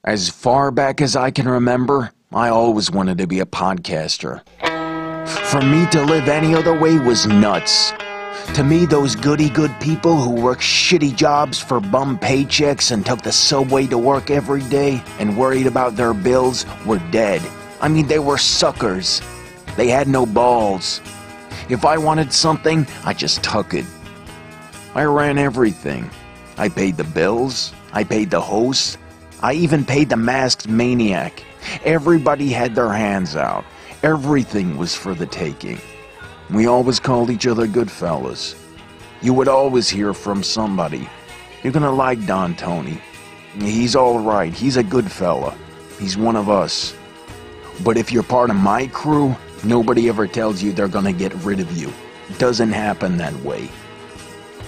As far back as I can remember, I always wanted to be a podcaster. For me to live any other way was nuts. To me, those goody-good people who worked shitty jobs for bum paychecks and took the subway to work every day and worried about their bills were dead. I mean, they were suckers. They had no balls. If I wanted something, I just took it. I ran everything. I paid the bills. I paid the hosts. I even paid the masked maniac. Everybody had their hands out. Everything was for the taking. We always called each other good fellas. You would always hear from somebody. You're gonna like Don Tony. He's alright. He's a good fella. He's one of us. But if you're part of my crew, nobody ever tells you they're gonna get rid of you. It doesn't happen that way.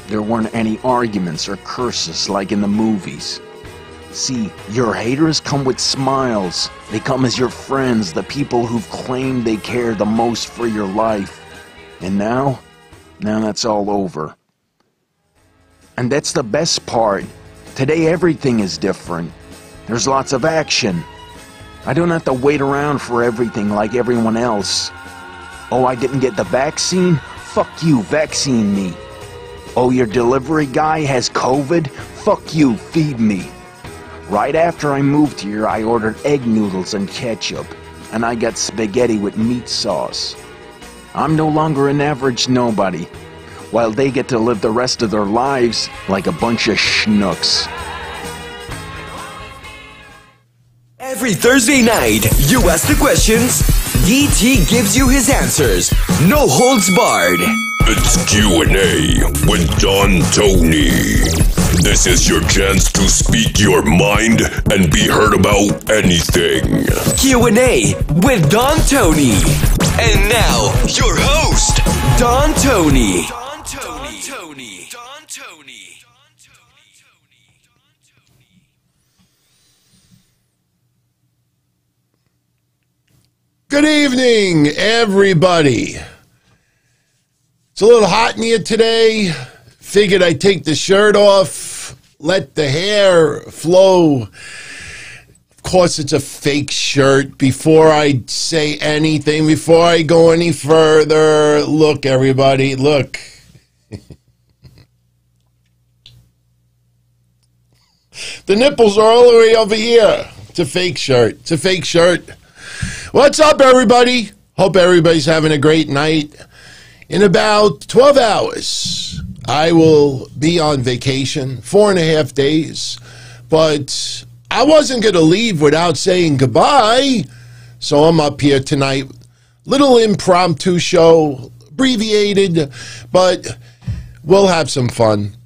There weren't any arguments or curses like in the movies. See, your haters come with smiles. They come as your friends, the people who've claimed they care the most for your life. And now that's all over. And that's the best part. Today everything is different. There's lots of action. I don't have to wait around for everything like everyone else. Oh, I didn't get the vaccine? Fuck you, vaccine me. Oh, your delivery guy has COVID? Fuck you, feed me. Right after I moved here, I ordered egg noodles and ketchup, and I got spaghetti with meat sauce. I'm no longer an average nobody, while they get to live the rest of their lives like a bunch of schnooks. Every Thursday night, you ask the questions, DT gives you his answers. No holds barred. It's Q&A with Don Tony. This is your chance to speak your mind and be heard about anything. Q&A with Don Tony. And now, your host, Don Tony. Don Tony. Don Tony. Good evening, everybody. It's a little hot in here today. Figured I'd take the shirt off, let the hair flow. Of course, it's a fake shirt. Before I say anything, before I go any further, look, everybody, look. The nipples are all the way over here. It's a fake shirt. It's a fake shirt. What's up, everybody? Hope everybody's having a great night. In about 12 hours, I will be on vacation, 4.5 days, but I wasn't going to leave without saying goodbye, so I'm up here tonight. Little impromptu show, abbreviated, but we'll have some fun.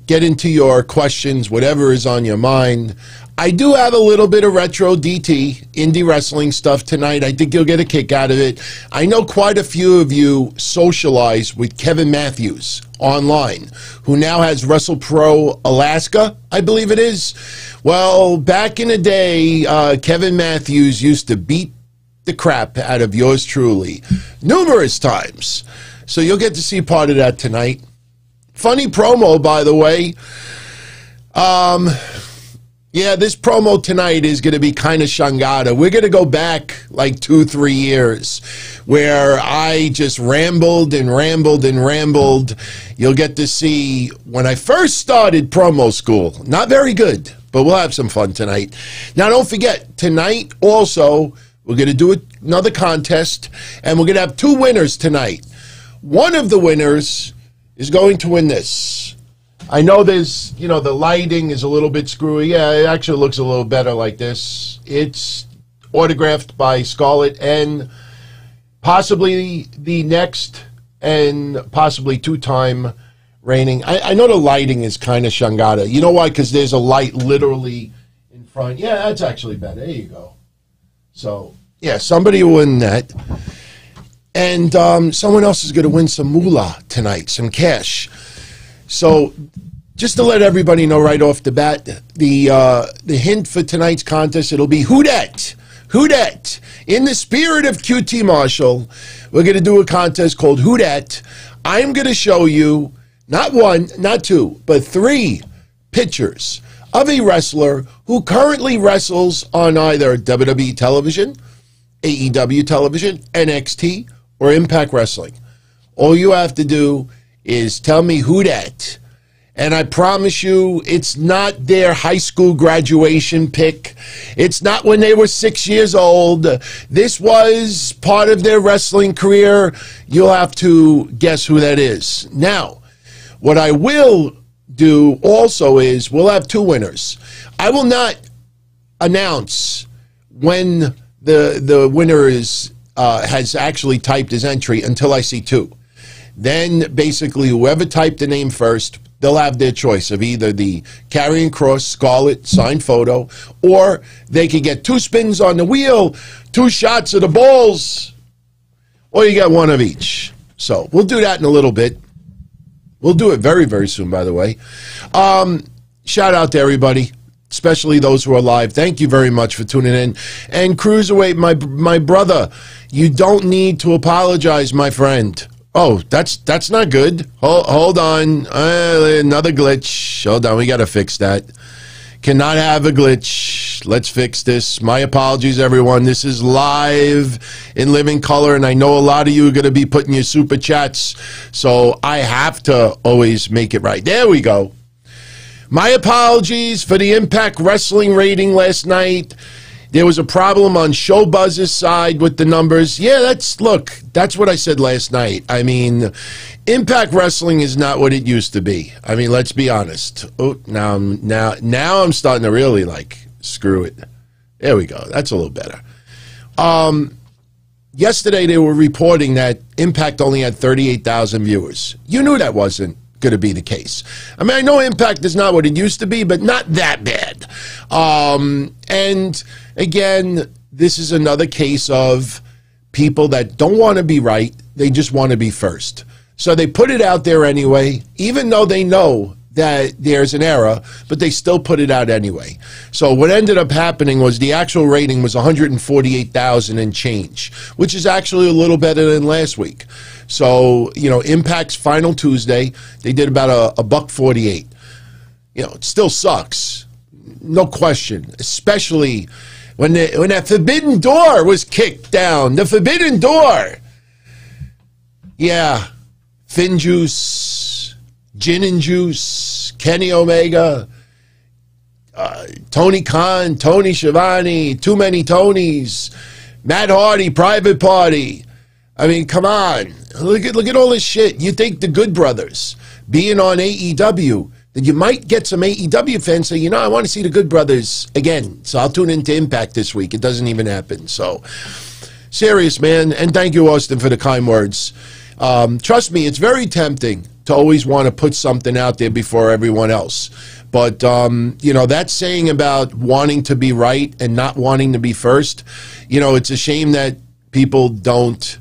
Get into your questions, whatever is on your mind. I do have a little bit of retro DT, indie wrestling stuff tonight. I think you'll get a kick out of it. I know quite a few of you socialize with Kevin Matthews online, who now has WrestlePro Alaska, I believe it is. Well, back in the day, Kevin Matthews used to beat the crap out of yours truly numerous times. So you'll get to see part of that tonight. Funny promo, by the way. Yeah, this promo tonight is going to be kind of shangada. We're going to go back like 2-3 years where I just rambled and rambled and rambled. You'll get to see when I first started promo school. Not very good, but we'll have some fun tonight. Now, don't forget, tonight also, we're going to do another contest, and we're going to have 2 winners tonight. One of the winners is going to win this. I know there's, the lighting is a little bit screwy. Yeah, it actually looks a little better like this. It's autographed by Scarlett and possibly the next and possibly 2-time reigning. I know the lighting is kind of shangada. You know why? Because there's a light literally in front. Yeah, that's actually better. There you go. So, yeah, somebody will win that. And someone else is going to win some moolah tonight, some cash. So, just to let everybody know right off the bat, the hint for tonight's contest, it'll be Who Dat? Who Dat? In the spirit of QT Marshall, we're going to do a contest called Who Dat? I'm going to show you not 1, not 2, but 3 pictures of a wrestler who currently wrestles on either WWE television, AEW television, NXT, or Impact Wrestling. All you have to do is tell me who that. And I promise you, it's not their high school graduation pick. It's not when they were 6 years old. This was part of their wrestling career. You'll have to guess who that is. Now, what I will do also is we'll have two winners. I will not announce when the winner is has actually typed his entry until I see two. Then basically whoever typed the name first, they'll have their choice of either the Karrion Kross Scarlet signed photo, or they could get 2 spins on the wheel, 2 shots of the balls, or you get one of each. So we'll do that in a little bit. We'll do it very, very soon, by the way. Shout out to everybody, especially those who are live. Thank you very much for tuning in. And Cruiserweight, my brother, you don't need to apologize, my friend. Oh, that's not good. Hold on. Another glitch. Hold on. We got to fix that. Cannot have a glitch. Let's fix this. My apologies, everyone. This is live in living color, and I know a lot of you are going to be putting your super chats, so I have to always make it right. There we go. My apologies for the Impact Wrestling rating last night. There was a problem on Showbuzz's side with the numbers. Yeah, that's what I said last night. I mean, Impact Wrestling is not what it used to be. I mean, let's be honest. Oh, now I'm starting to really screw it. There we go. That's a little better. Yesterday they were reporting that Impact only had 38,000 viewers. You knew that wasn't going to be the case. I mean, I know Impact is not what it used to be, but not that bad. And again, this is another case of people that don't want to be right. They just want to be first. So they put it out there anyway, even though they know that there's an error, but they still put it out anyway. So what ended up happening was the actual rating was 148,000 and change, which is actually a little better than last week. So, you know, Impact's final Tuesday, they did about a $1.48. You know, it still sucks, no question, especially when that forbidden door was kicked down. The forbidden door. Yeah, Finn Juice, Gin and Juice, Kenny Omega, Tony Khan, Tony Schiavone, Too Many Tonys, Matt Hardy, Private Party. I mean, come on. Look at all this shit. You think the Good Brothers being on AEW, that you might get some AEW fans say, you know, I want to see the Good Brothers again, so I'll tune into Impact this week. It doesn't even happen. So, serious, man. And thank you, Austin, for the kind words. Trust me, it's very tempting to always want to put something out there before everyone else. But, you know, that saying about wanting to be right and not wanting to be first, you know, it's a shame that people don't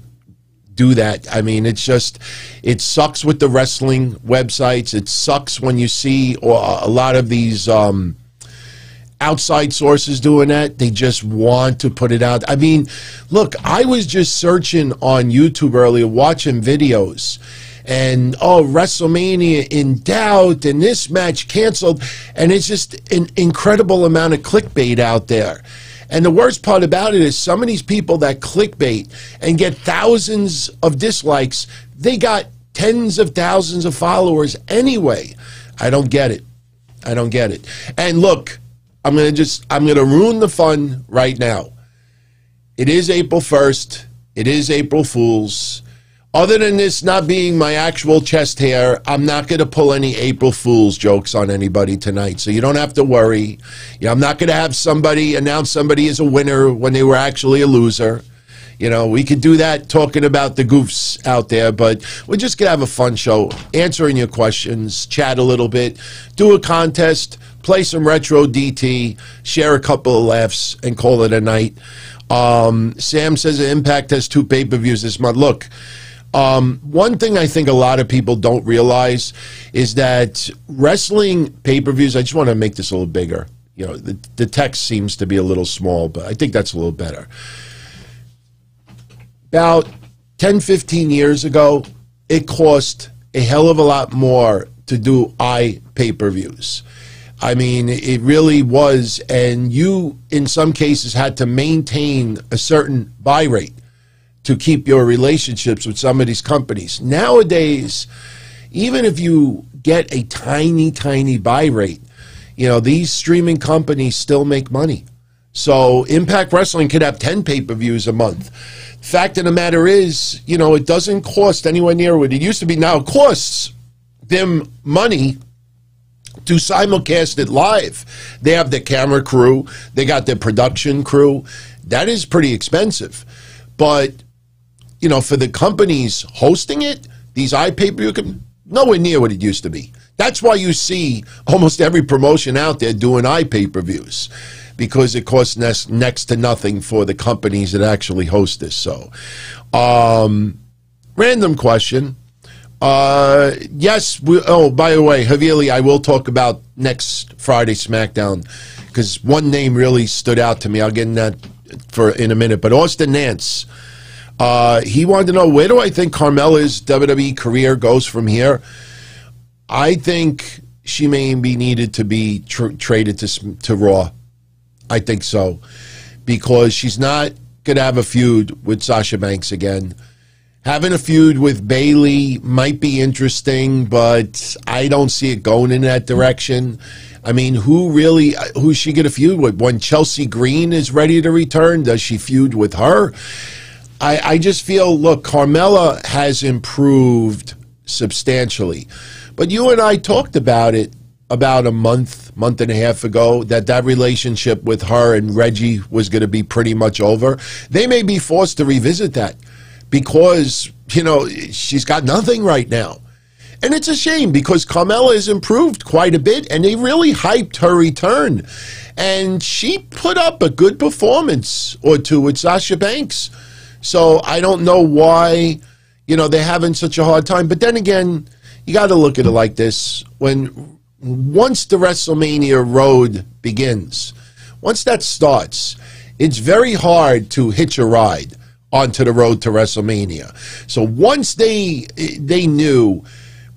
do that. I mean, it's just, it sucks with the wrestling websites. It sucks when you see a lot of these outside sources doing that. They just want to put it out. I mean, look, I was just searching on YouTube earlier, watching videos, and oh, WrestleMania in doubt, and this match canceled, and it's just an incredible amount of clickbait out there. And the worst part about it is some of these people that clickbait and get thousands of dislikes, they got tens of thousands of followers anyway. I don't get it. I don't get it. And look, I'm going to ruin the fun right now. It is April 1st. It is April Fool's. Other than this not being my actual chest hair, I'm not going to pull any April Fool's jokes on anybody tonight, so you don't have to worry. You know, I'm not going to have somebody announce somebody as a winner when they were actually a loser. You know, we could do that talking about the goofs out there, but we're just going to have a fun show, answering your questions, chat a little bit, do a contest, play some retro DT, share a couple of laughs, and call it a night. Sam says Impact has 2 pay-per-views this month. Look, one thing I think a lot of people don't realize is that wrestling pay-per-views, I just want to make this a little bigger. You know, the text seems to be a little small, but I think that's a little better. About 10, 15 years ago, it cost a hell of a lot more to do pay-per-views. I mean, it really was, and you, in some cases, had to maintain a certain buy rate to keep your relationships with some of these companies. Nowadays, even if you get a tiny, tiny buy rate, you know, these streaming companies still make money. So Impact Wrestling could have 10 pay-per-views a month. Fact of the matter is, you know, it doesn't cost anywhere near what it used to be. Now, it costs them money to simulcast it live. They have their camera crew. They got their production crew. That is pretty expensive. But, you know, for the companies hosting it, these iPay-per-view, nowhere near what it used to be. That's why you see almost every promotion out there doing iPay-per-views, because it costs next to nothing for the companies that actually host this. So, random question. Yes. Oh, by the way, Havili, I will talk about next Friday SmackDown, because one name really stood out to me. I'll get in that in a minute. But Austin Nance, he wanted to know, where do I think Carmella's WWE career goes from here? I think she may be needed to be traded to Raw. I think so, because she's not going to have a feud with Sasha Banks again. Having a feud with Bayley might be interesting, but I don't see it going in that direction. I mean, who's she going to feud with? When Chelsea Green is ready to return, does she feud with her? I just feel, look, Carmella has improved substantially. But you and I talked about it about a month and a half ago, that relationship with her and Reggie was going to be pretty much over. They may be forced to revisit that because, you know, she's got nothing right now. And it's a shame because Carmella has improved quite a bit, and they really hyped her return. And she put up a good performance or two with Sasha Banks. So I don't know why, you know, they're having such a hard time. But then again, you got to look at it like this. Once the WrestleMania road begins, once that starts, it's very hard to hitch a ride onto the road to WrestleMania. So once they knew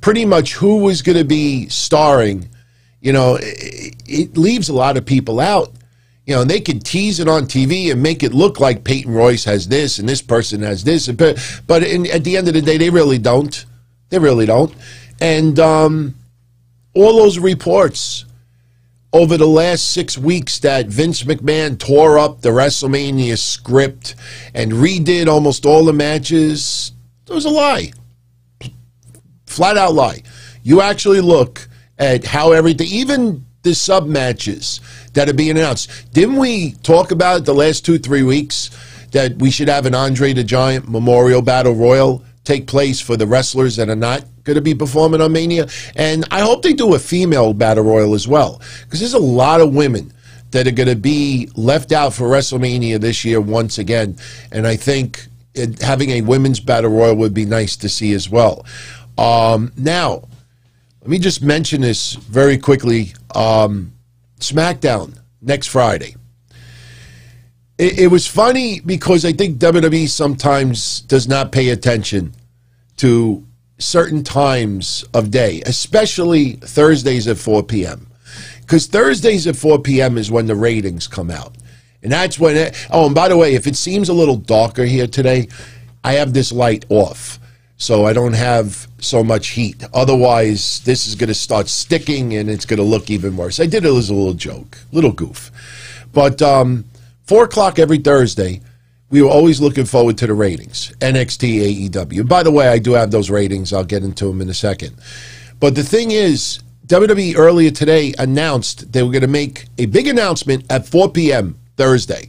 pretty much who was going to be starring, you know, it leaves a lot of people out. You know, and they can tease it on TV and make it look like Peyton Royce has this and this person has this. But at the end of the day, they really don't. They really don't. And all those reports over the last 6 weeks that Vince McMahon tore up the WrestleMania script and redid almost all the matches, it was a lie. Flat out lie. You actually look at how everything, even the sub matches that are being announced. Didn't we talk about it the last 2-3 weeks that we should have an Andre the Giant Memorial Battle Royal take place for the wrestlers that are not going to be performing on Mania? And I hope they do a female Battle Royal as well, because there's a lot of women that are going to be left out for WrestleMania this year once again. And I think having a women's Battle Royal would be nice to see as well. Now, let me just mention this very quickly. SmackDown next Friday. It was funny because I think WWE sometimes does not pay attention to certain times of day, especially Thursdays at 4 p.m. Because Thursdays at 4 p.m. is when the ratings come out. And that's when oh, and by the way, if it seems a little darker here today, I have this light off, so I don't have so much heat. Otherwise, this is going to start sticking, and it's going to look even worse. I did it as a little joke, little goof. But 4 o'clock every Thursday, we were always looking forward to the ratings, NXT, AEW. By the way, I do have those ratings. I'll get into them in a second. But the thing is, WWE earlier today announced they were going to make a big announcement at 4 p.m. Thursday.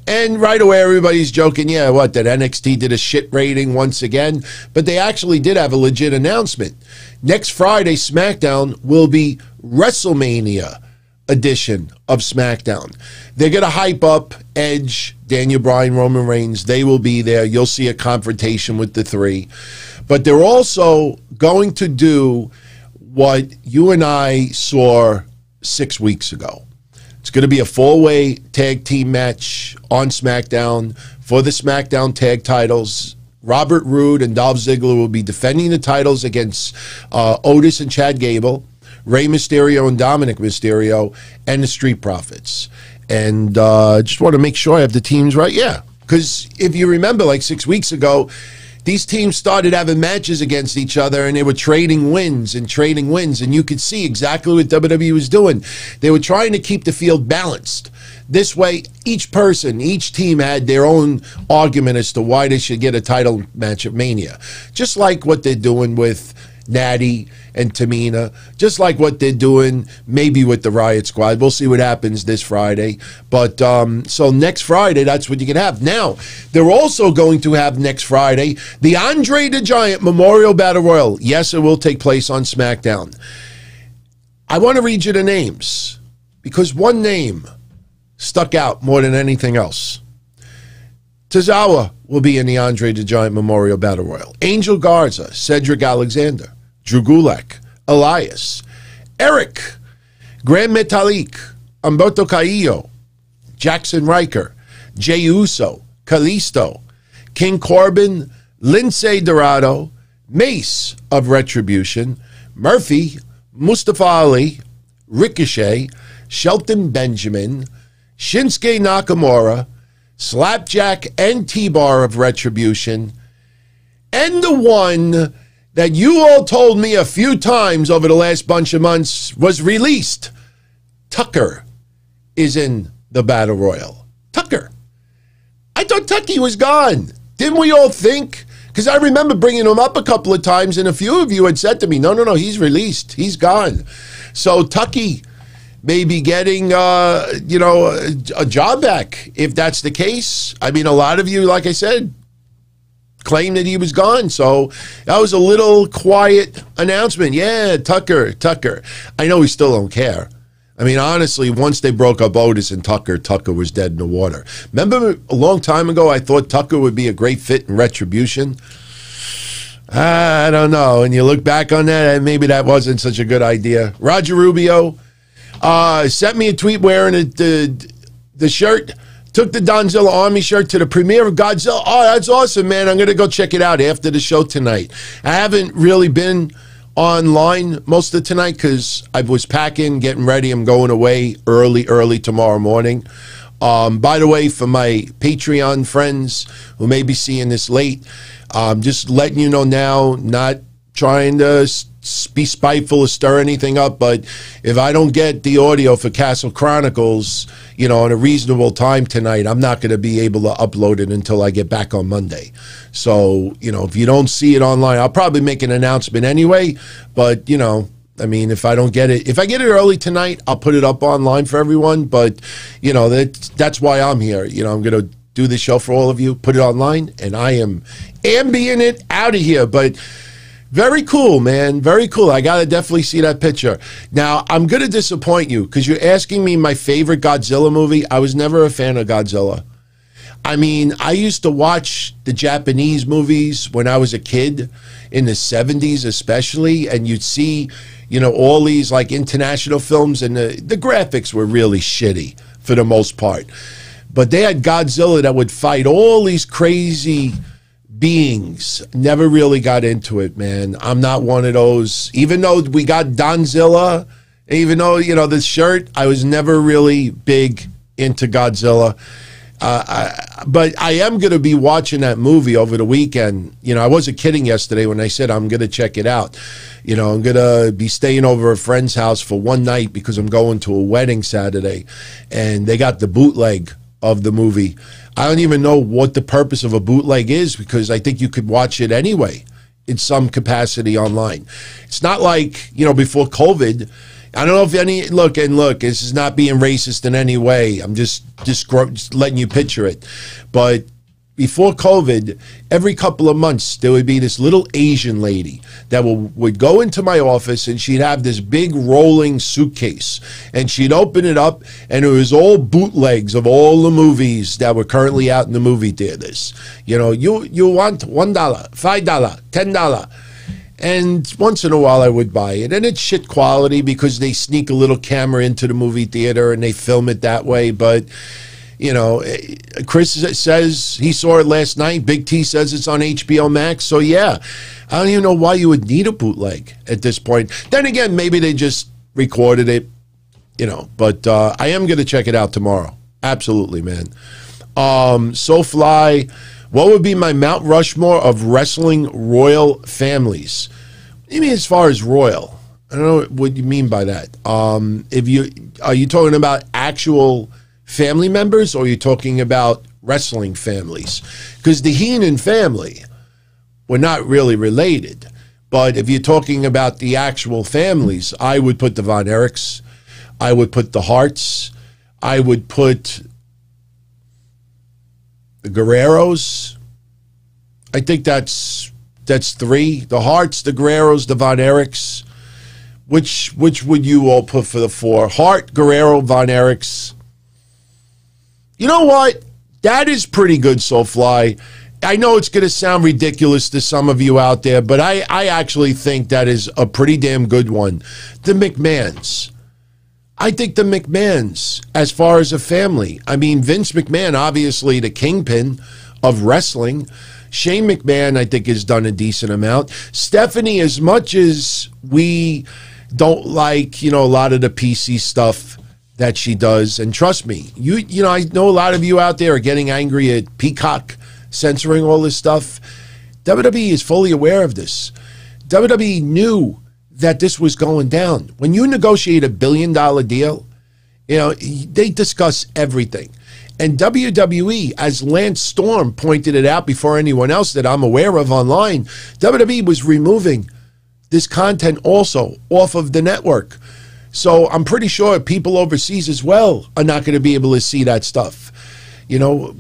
And right away, everybody's joking, yeah, what, that NXT did a shit rating once again? But they actually did have a legit announcement. Next Friday, SmackDown will be WrestleMania edition of SmackDown. They're going to hype up Edge, Daniel Bryan, Roman Reigns. They will be there. You'll see a confrontation with the three. But they're also going to do what you and I saw 6 weeks ago. It's going to be a four-way tag team match on SmackDown for the SmackDown tag titles. Robert Roode and Dolph Ziggler will be defending the titles against Otis and Chad Gable Rey Mysterio and Dominic Mysterio, and the Street Profits. And just want to make sure I have the teams right. Yeah, because if you remember, like 6 weeks ago, these teams started having matches against each other, and they were trading wins, and you could see exactly what WWE was doing. They were trying to keep the field balanced. This way, each team had their own argument as to why they should get a title match at Mania. Just like what they're doing with Natty and Tamina, just like what they're doing maybe with the Riot Squad. We'll see what happens this Friday. But so next Friday, that's what you can have. Now, they're also going to have next Friday the Andre the Giant Memorial Battle Royal. Yes, it will take place on SmackDown. I want to read you the names because one name stuck out more than anything else. Tozawa will be in the Andre the Giant Memorial Battle Royal. Angel Garza, Cedric Alexander, Drew Gulak, Elias, Eric, Gran Metalik, Humberto Carrillo, Jackson Riker, Jey Uso, Kalisto, King Corbin, Lindsay Dorado, Mace of Retribution, Murphy, Mustafa Ali, Ricochet, Shelton Benjamin, Shinsuke Nakamura, Slapjack and T-Bar of Retribution, and the one that you all told me a few times over the last bunch of months was released. Tucker is in the Battle Royal. Tucker. I thought Tucky was gone. Didn't we all think? Because I remember bringing him up a couple of times, and a few of you had said to me, no, he's released. He's gone. So Tucky may be getting, a job back if that's the case. I mean, a lot of you, like I said, claimed that he was gone. So that was a little quiet announcement. Yeah, Tucker. I know we still don't care. I mean, honestly, once they broke up Otis and Tucker was dead in the water. Remember a long time ago, I thought Tucker would be a great fit in Retribution? I don't know. And you look back on that, and maybe that wasn't such a good idea. Roger Rubio sent me a tweet wearing the shirt. Took the Donzilla Army shirt to the premiere of Godzilla. Oh, that's awesome, man. I'm going to go check it out after the show tonight. I haven't really been online most of tonight because I was packing, getting ready. I'm going away early tomorrow morning. By the way, for my Patreon friends who may be seeing this late, just letting you know now, not trying to be spiteful or stir anything up, but if I don't get the audio for Castle Chronicles, in a reasonable time tonight, I'm not going to be able to upload it until I get back on Monday. So, if you don't see it online, I'll probably make an announcement anyway, but, I mean, if I don't get it, if I get it early tonight, I'll put it up online for everyone, but, that's why I'm here. I'm going to do the show for all of you, put it online, and I am ambient it out of here, but very cool, man. Very cool. I got to definitely see that picture. Now, I'm going to disappoint you because you're asking me my favorite Godzilla movie. I was never a fan of Godzilla. I mean, I used to watch the Japanese movies when I was a kid in the 70s especially, and you'd see, all these like international films, and the graphics were really shitty for the most part. But they had Godzilla that would fight all these crazy beings. Never really got into it, man. I'm not one of those. Even though we got Donzilla, even though, the shirt, I was never really big into Godzilla. But I am going to be watching that movie over the weekend. I wasn't kidding yesterday when I said I'm going to check it out. I'm going to be staying over a friend's house for one night because I'm going to a wedding Saturday, and they got the bootleg of the movie. I don't even know what the purpose of a bootleg is because I think you could watch it anyway in some capacity online. It's not like, before COVID. I don't know if any, look, this is not being racist in any way. I'm just letting you picture it. But before COVID, every couple of months, there would be this little Asian lady that would go into my office, and she'd have this big rolling suitcase, and she'd open it up, and it was all bootlegs of all the movies that were currently out in the movie theaters. You want $1, $5, $10. And once in a while I would buy it, and it's shit quality because they sneak a little camera into the movie theater and they film it that way. But Chris says he saw it last night. Big T says it's on HBO Max. So yeah, I don't even know why you would need a bootleg at this point. Then again, maybe they just recorded it, you know, but I am going to check it out tomorrow. Absolutely, man. So Fly, what would be my Mount Rushmore of wrestling royal families? You mean as far as royal? I don't know what you mean by that. Are you talking about actual family members, or are you talking about wrestling families? Because the Heenan family were not really related. But if you're talking about the actual families, I would put the Von Erichs, I would put the Harts, I would put the Guerreros. I think that's three. The Harts, the Guerreros, the Von Erichs. Which would you all put for the four? Hart, Guerrero, Von Erichs. You know what? That is pretty good, Soulfly. I know it's going to sound ridiculous to some of you out there, but I actually think that is a pretty damn good one. The McMahons. I think the McMahons, as far as a family. I mean, Vince McMahon, obviously the kingpin of wrestling. Shane McMahon, I think, has done a decent amount. Stephanie, as much as we don't like, you know, a lot of the PC stuff that she does, and trust me, you know, I know a lot of you out there are getting angry at Peacock censoring all this stuff. WWE is fully aware of this. WWE knew that this was going down. When you negotiate $1 billion deal, you know, they discuss everything. And WWE, as Lance Storm pointed it out before anyone else that I'm aware of online, WWE was removing this content also off of the network. So I'm pretty sure people overseas as well are not going to be able to see that stuff. You know,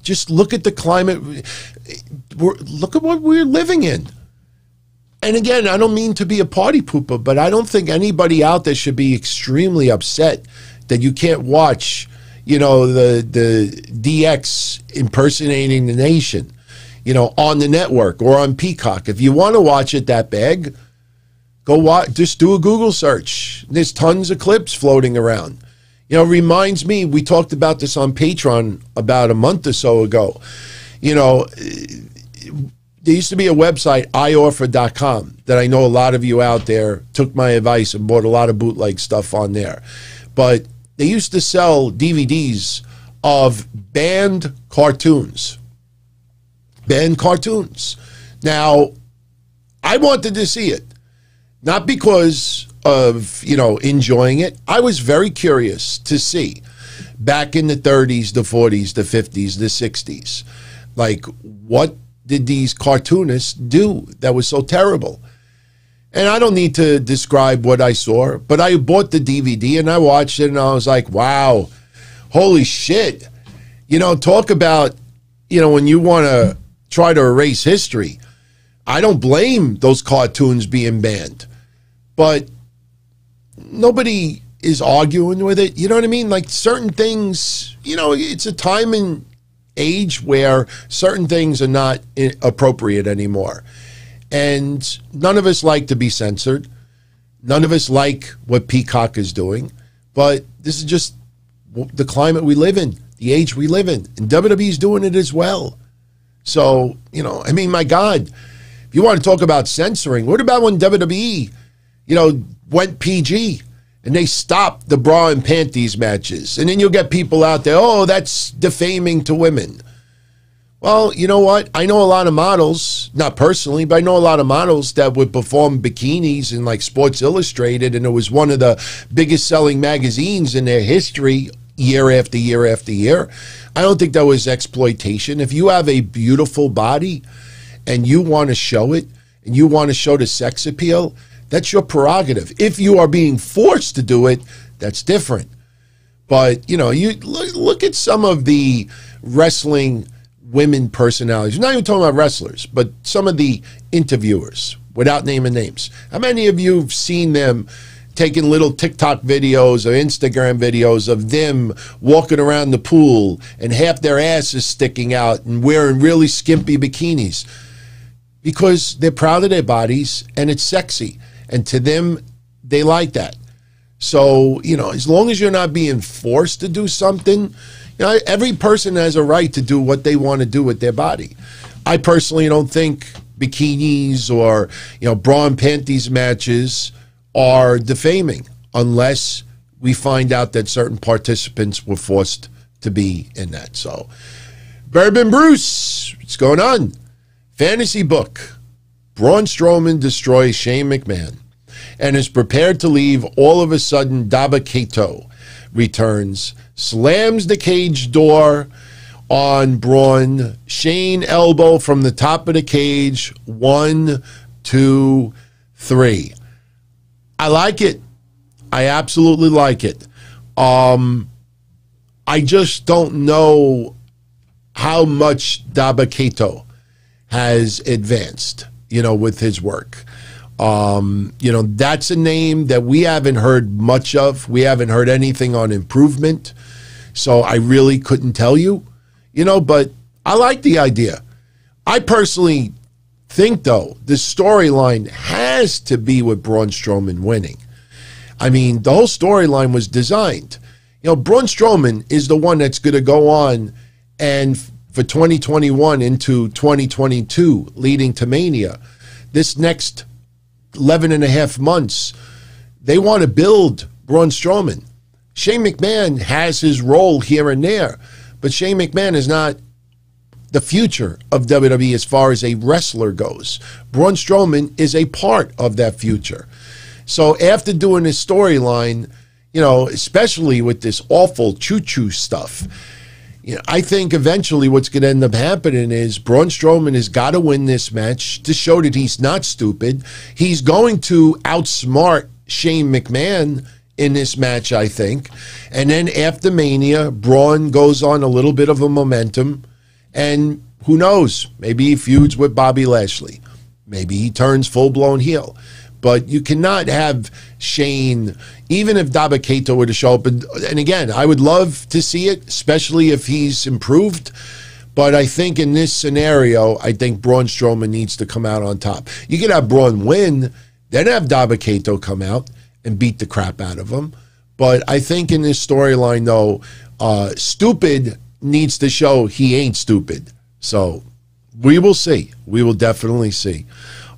just look at the climate. Look at what we're living in. And again, I don't mean to be a party pooper, but I don't think anybody out there should be extremely upset that you can't watch, you know, the DX impersonating the nation, you know, on the network or on Peacock. If you want to watch it that bad, go watch. Just do a Google search. There's tons of clips floating around. You know, reminds me, we talked about this on Patreon about a month or so ago. You know, there used to be a website, ioffer.com, that I know a lot of you out there took my advice and bought a lot of bootleg stuff on there. But they used to sell DVDs of banned cartoons. Banned cartoons. Now, I wanted to see it. Not because of, you know, enjoying it. I was very curious to see back in the 30s, the 40s, the 50s, the 60s, like, what did these cartoonists do that was so terrible? And I don't need to describe what I saw, but I bought the DVD and I watched it and I was like, wow, holy shit. You know, talk about, you know, when you want to try to erase history, I don't blame those cartoons being banned, but nobody is arguing with it. You know what I mean? Like certain things, you know, it's a time and age where certain things are not appropriate anymore. And none of us like to be censored. None of us like what Peacock is doing. But this is just the climate we live in, the age we live in. And WWE's doing it as well. So, you know, I mean, my God, if you want to talk about censoring, what about when WWE, you know, went PG and they stopped the bra and panties matches? And then you'll get people out there, oh, that's defaming to women. Well, you know what? I know a lot of models, not personally, but I know a lot of models that would perform bikinis in like Sports Illustrated, and it was one of the biggest selling magazines in their history year after year after year. I don't think that was exploitation. If you have a beautiful body and you want to show it and you want to show the sex appeal, that's your prerogative. If you are being forced to do it, that's different. But, you know, you look at some of the wrestling women personalities. I'm not even talking about wrestlers, but some of the interviewers, without naming names. How many of you have seen them taking little TikTok videos or Instagram videos of them walking around the pool and half their ass is sticking out and wearing really skimpy bikinis? Because they're proud of their bodies and it's sexy. And to them, they like that. So, you know, as long as you're not being forced to do something, you know, every person has a right to do what they want to do with their body. I personally don't think bikinis or, you know, bra and panties matches are defaming. unless we find out that certain participants were forced to be in that. So, Bourbon Bruce, what's going on? Fantasy book. Braun Strowman destroys Shane McMahon and is prepared to leave. All of a sudden, Dabba-Kato returns, slams the cage door on Braun. Shane elbow from the top of the cage. 1, 2, 3. I like it. I absolutely like it. I just don't know how much Dabba-Kato has advanced, with his work. That's a name that we haven't heard much of. We haven't heard anything on improvement. So I really couldn't tell you, but I like the idea. I personally think, though, the storyline has to be with Braun Strowman winning. I mean, the whole storyline was designed. Braun Strowman is the one that's going to go on and for 2021 into 2022, leading to Mania, this next 11 and a half months, they want to build Braun Strowman. Shane McMahon has his role here and there, but Shane McMahon is not the future of WWE as far as a wrestler goes. Braun Strowman is a part of that future. So after doing this storyline, especially with this awful choo-choo stuff, I think eventually what's going to end up happening is Braun Strowman has got to win this match to show that he's not stupid. He's going to outsmart Shane McMahon in this match, I think. And then after Mania, Braun goes on a little bit of a momentum. And who knows? Maybe he feuds with Bobby Lashley. Maybe he turns full-blown heel. But you cannot have Shane, even if Dabba-Kato were to show up. And again, I would love to see it, especially if he's improved. But I think in this scenario, I think Braun Strowman needs to come out on top. You could have Braun win, then have Dabba-Kato come out and beat the crap out of him. But I think in this storyline, though, stupid needs to show he ain't stupid. So we will see. We will definitely see.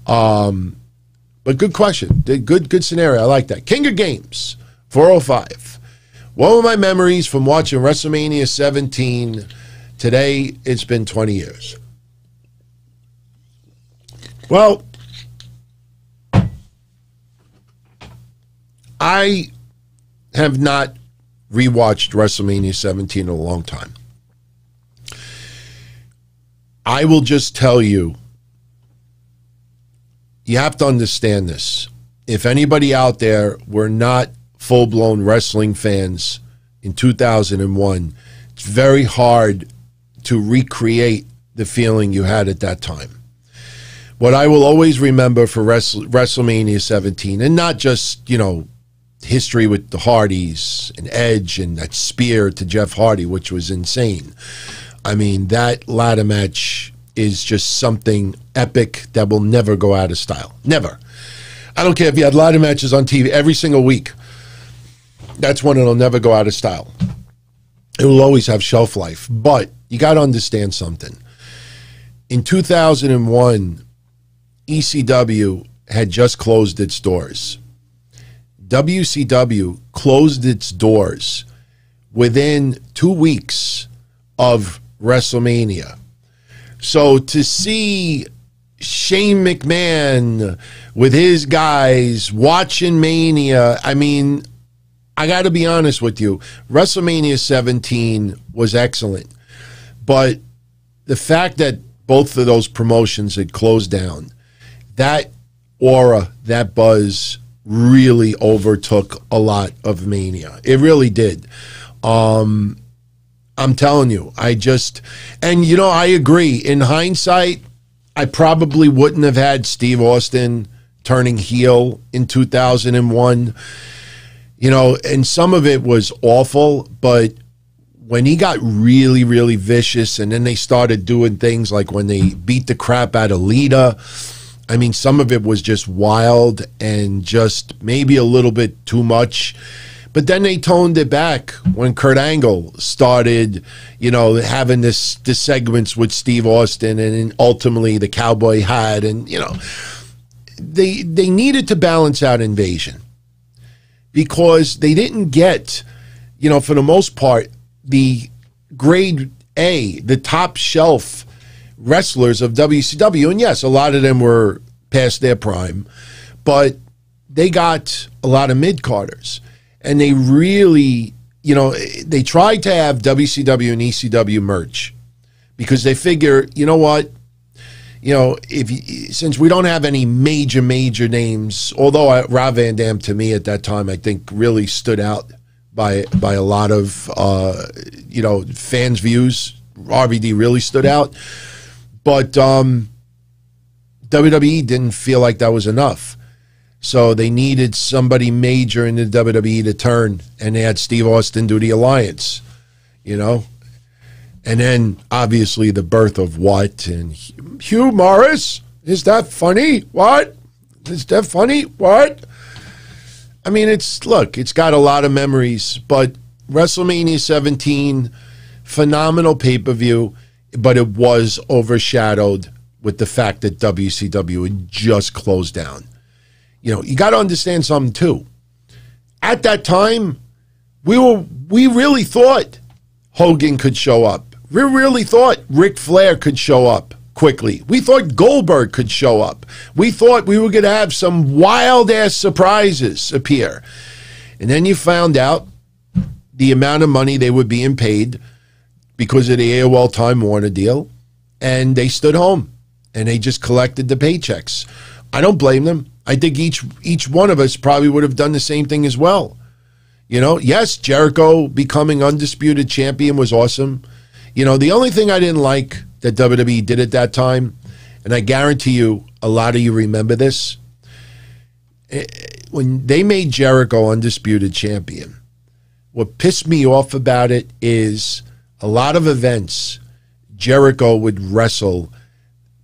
But good question. Good scenario. I like that. King of Games, 405. What were my memories from watching WrestleMania 17? Today, it's been 20 years. Well, I have not rewatched WrestleMania 17 in a long time. I will just tell you, you have to understand this. If anybody out there were not full-blown wrestling fans in 2001, it's very hard to recreate the feeling you had at that time. What I will always remember for WrestleMania 17, and not just, history with the Hardys and Edge and that spear to Jeff Hardy, which was insane. I mean, that ladder match is just something epic that will never go out of style. Never. I don't care if you had ladder matches on TV every single week. That's one that'll never go out of style. It will always have shelf life. But you got to understand something. In 2001, ECW had just closed its doors. WCW closed its doors within 2 weeks of WrestleMania. So to see Shane McMahon with his guys watching Mania, I mean, I got to be honest with you, WrestleMania 17 was excellent. But the fact that both of those promotions had closed down, that aura, that buzz really overtook a lot of Mania. It really did. I'm telling you, I agree. In hindsight, I probably wouldn't have had Steve Austin turning heel in 2001. And some of it was awful, but when he got really, really vicious, and then they started doing things like when they beat the crap out of Lita, I mean, some of it was just wild and just maybe a little bit too much. But then they toned it back when Kurt Angle started, having this segments with Steve Austin and ultimately the cowboy hat. And, they needed to balance out Invasion. because they didn't get, you know, for the most part, the grade A, the top shelf wrestlers of WCW. And yes, a lot of them were past their prime, but they got a lot of mid-carders. And they really, you know, they tried to have WCW and ECW merge because they figure, you know what, you know, since we don't have any major names, although Rob Van Dam to me at that time I think really stood out by a lot of you know, fans' views. RVD really stood out, but WWE didn't feel like that was enough, so they needed somebody major in the WWE to turn, and they had Steve Austin do the alliance, you know. And then, obviously, the birth of what? And Hugh Morris? Is that funny? What? Is that funny? What? I mean, it's got a lot of memories, but WrestleMania 17, phenomenal pay-per-view, but it was overshadowed with the fact that WCW had just closed down. You know, you got to understand something, too. At that time, we really thought Hogan could show up. We really thought Ric Flair could show up quickly. We thought Goldberg could show up. We thought we were going to have some wild-ass surprises appear. And then you found out the amount of money they were being paid because of the AOL Time Warner deal, and they stood home, and they just collected the paychecks. I don't blame them. I think each one of us probably would have done the same thing as well. You know, yes, Jericho becoming undisputed champion was awesome. You know, the only thing I didn't like that WWE did at that time, and I guarantee you a lot of you remember this, when they made Jericho undisputed champion, what pissed me off about it is a lot of events, Jericho would wrestle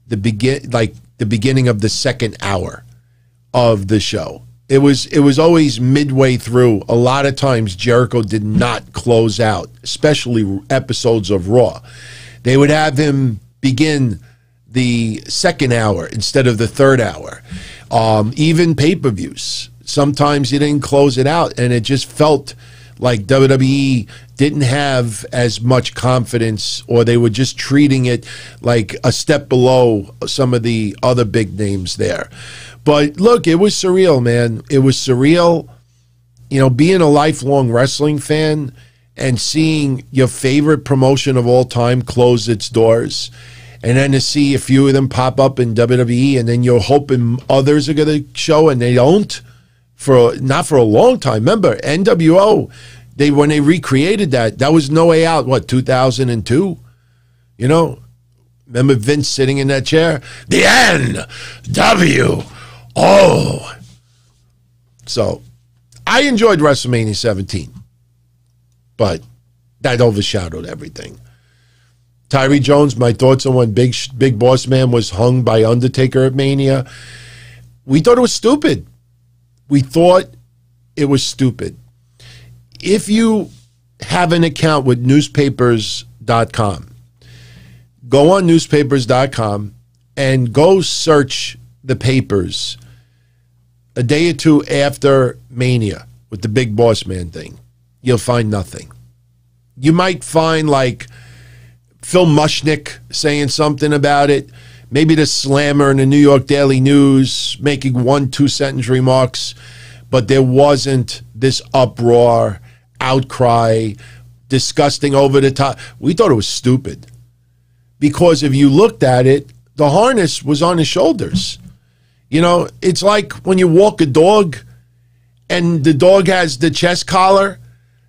the beginning of the second hour of the show. It was always midway through. A lot of times Jericho did not close out, especially episodes of Raw. They would have him begin the second hour instead of the third hour. Even pay-per-views. Sometimes he didn't close it out, and it just felt like WWE didn't have as much confidence, or they were just treating it like a step below some of the other big names there. But look, it was surreal, man. It was surreal, you know, being a lifelong wrestling fan and seeing your favorite promotion of all time close its doors, and then to see a few of them pop up in WWE, and then you're hoping others are going to show, and they don't, not for a long time. Remember, NWO, when they recreated that was No Way Out, what, 2002? You know, remember Vince sitting in that chair? The NWO. So, I enjoyed WrestleMania 17, but that overshadowed everything. Tyree Jones, my thoughts on when Big Boss Man was hung by Undertaker at Mania. We thought it was stupid. We thought it was stupid. If you have an account with newspapers.com, go on newspapers.com and go search the papers a day or two after Mania with the Big Boss Man thing. You'll find nothing. You might find like Phil Mushnick saying something about it, maybe the Slammer in the New York Daily News making 1-2 sentence remarks, but there wasn't this uproar, outcry, disgusting, over the top. We thought it was stupid because if you looked at it, the harness was on his shoulders. You know, it's like when you walk a dog and the dog has the chest collar,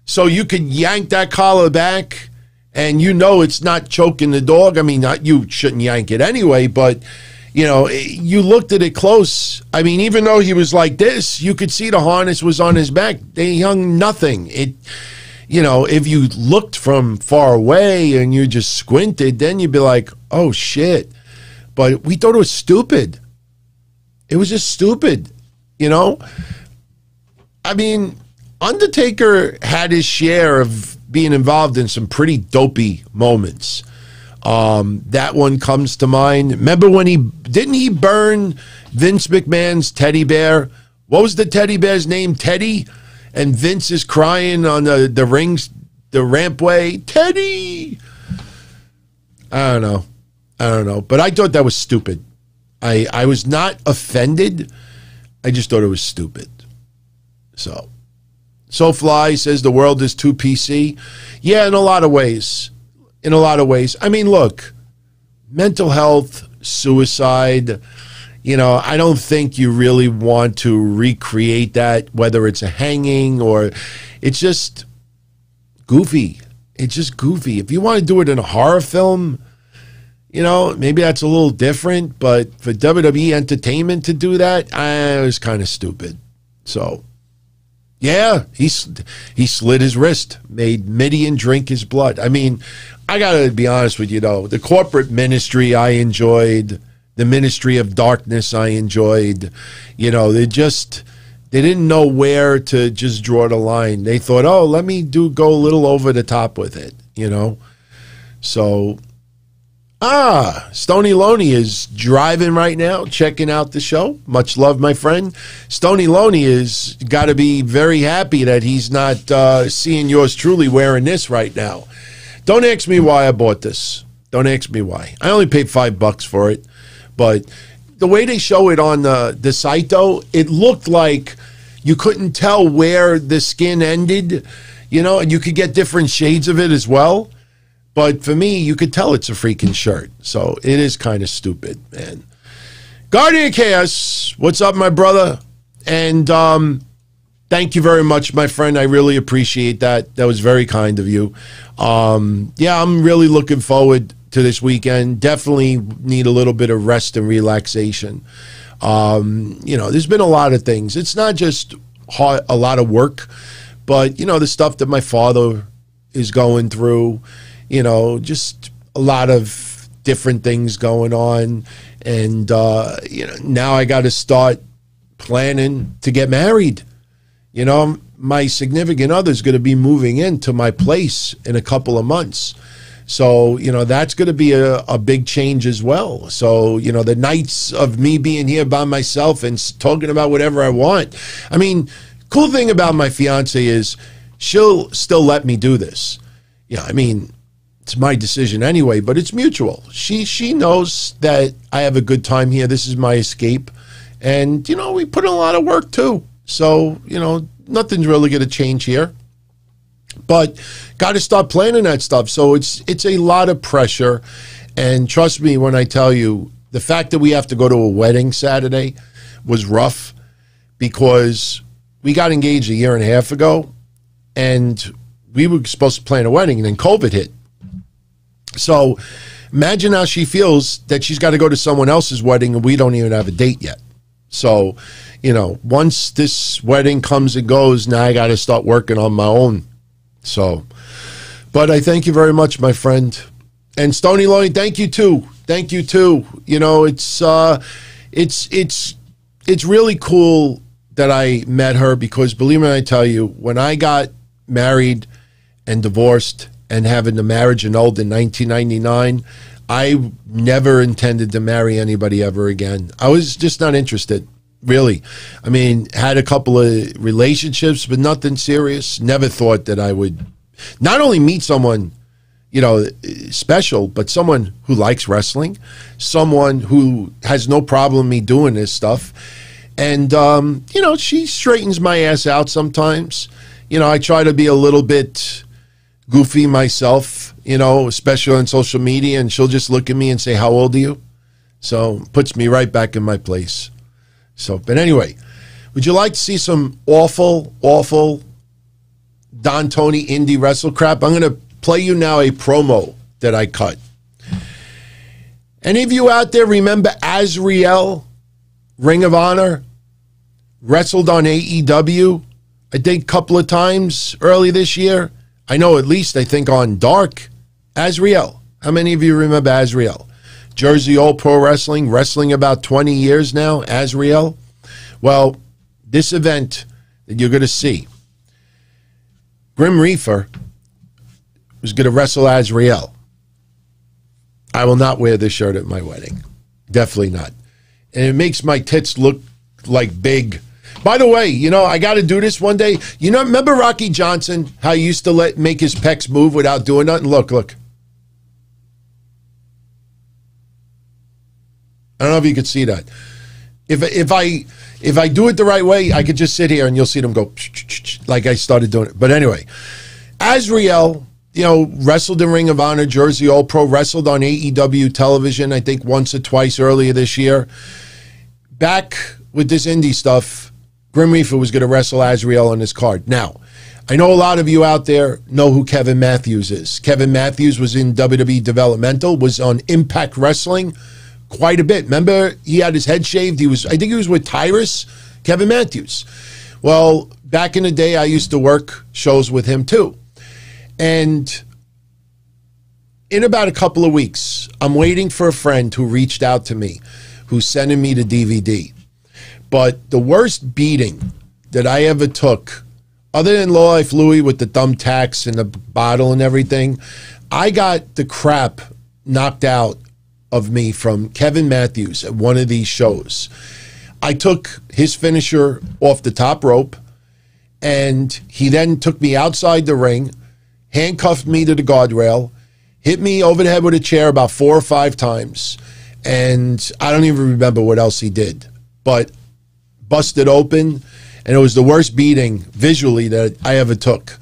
so you could yank that collar back and you know it's not choking the dog. I mean, you shouldn't yank it anyway, but, you know, you looked at it close. I mean, even though he was like this, you could see the harness was on his back. They hung nothing. You know, if you looked from far away and you just squinted, then you'd be like, oh, shit. But we thought it was stupid. It was just stupid, you know? I mean, Undertaker had his share of being involved in some pretty dopey moments. That one comes to mind. Remember when didn't he burn Vince McMahon's teddy bear? What was the teddy bear's name? Teddy? and Vince is crying on the rampway. Teddy! I don't know. But I thought that was stupid. I was not offended. I just thought it was stupid. SoFly says the world is too PC. Yeah, in a lot of ways. I mean, look, mental health, suicide, I don't think you really want to recreate that, whether it's a hanging or it's just goofy. If you want to do it in a horror film, maybe that's a little different, but for WWE Entertainment to do that, it was kind of stupid. So, yeah, he slit his wrist, made Midian drink his blood. I mean, I got to be honest with you, though. The corporate ministry I enjoyed. The ministry of darkness I enjoyed. They didn't know where to just draw the line. They thought, oh, let me go a little over the top with it, So, Stoney Loney is driving right now, checking out the show. Much love, my friend. Stoney Loney is got to be very happy that he's not seeing yours truly wearing this right now. Don't ask me why I bought this. Don't ask me why. I only paid $5 for it. But the way they show it on the site, though, it looked like you couldn't tell where the skin ended, and you could get different shades of it as well. But for me, you could tell it's a freaking shirt. So it is kind of stupid, man. Guardian Chaos, what's up, my brother? And thank you very much, my friend. I really appreciate that. That was very kind of you. Yeah, I'm really looking forward to this weekend. Definitely need a little bit of rest and relaxation. There's been a lot of things. It's not just a lot of work, but, the stuff that my father is going through, just a lot of different things going on. And, now I got to start planning to get married. My significant other is going to be moving into my place in a couple of months. So, that's going to be a big change as well. So, the nights of me being here by myself and talking about whatever I want. I mean, cool thing about my fiance is she'll still let me do this. Yeah, I mean, it's my decision anyway, but it's mutual. She knows that I have a good time here. This is my escape. And, we put in a lot of work too. So, nothing's really going to change here. But got to start planning that stuff. So it's a lot of pressure. And trust me when I tell you, the fact that we have to go to a wedding Saturday was rough because we got engaged a year and a half ago and we were supposed to plan a wedding and then COVID hit. So imagine how she feels that she's got to go to someone else's wedding and we don't even have a date yet. So, once this wedding comes and goes, now I got to start working on my own. So, but I thank you very much, my friend. And Stoney Loney, thank you too. Thank you too. It's really cool that I met her because believe me when I tell you, when I got married and divorced and having the marriage annulled in 1999, I never intended to marry anybody ever again. I was just not interested. Really. I mean, had a couple of relationships, but nothing serious. Never thought that I would not only meet someone, special, but someone who likes wrestling, someone who has no problem me doing this stuff. And, she straightens my ass out sometimes. I try to be a little bit goofy myself, especially on social media, and she'll just look at me and say, how old are you? So puts me right back in my place. So, but anyway, would you like to see some awful Tony Indy Wrestlecrap? I'm going to play you now a promo that I cut. Any of you out there remember Azrael, Ring of Honor, wrestled on AEW, I think a couple of times early this year? I know at least, I think on Dark. Azrael. How many of you remember Azrael? Jersey All Pro Wrestling, wrestling about 20 years now, Azrael. Well, this event that you're going to see, Grim Reaper was going to wrestle Azrael. I will not wear this shirt at my wedding. Definitely not. And it makes my tits look like big By the way, you know, I got to do this one day. You know, remember Rocky Johnson, how he used to make his pecs move without doing nothing? Look. I don't know if you could see that. If I do it the right way, I could just sit here and you'll see them go like I started doing it. But anyway, Azriel, you know, wrestled in Ring of Honor, Jersey All-Pro, wrestled on AEW television, I think once or twice earlier this year. Back with this indie stuff, Grim Reaper was going to wrestle Azriel on his card. Now, I know a lot of you out there know who Kevin Matthews is. Kevin Matthews was in WWE Developmental, was on Impact Wrestling quite a bit. Remember, he had his head shaved. I think he was with TYREE, Kevin Matthews. Well, back in the day, I used to work shows with him too. And in about a couple of weeks, I'm waiting for a friend who reached out to me, who's sending me the DVD. But the worst beating that I ever took, other than Low Life Louie with the thumbtacks and the bottle and everything, I got the crap knocked out of me from Kevin Matthews at one of these shows. I took his finisher off the top rope, and he then took me outside the ring, handcuffed me to the guardrail, hit me over the head with a chair about 4 or 5 times, and I don't even remember what else he did, but busted open, and it was the worst beating visually that I ever took.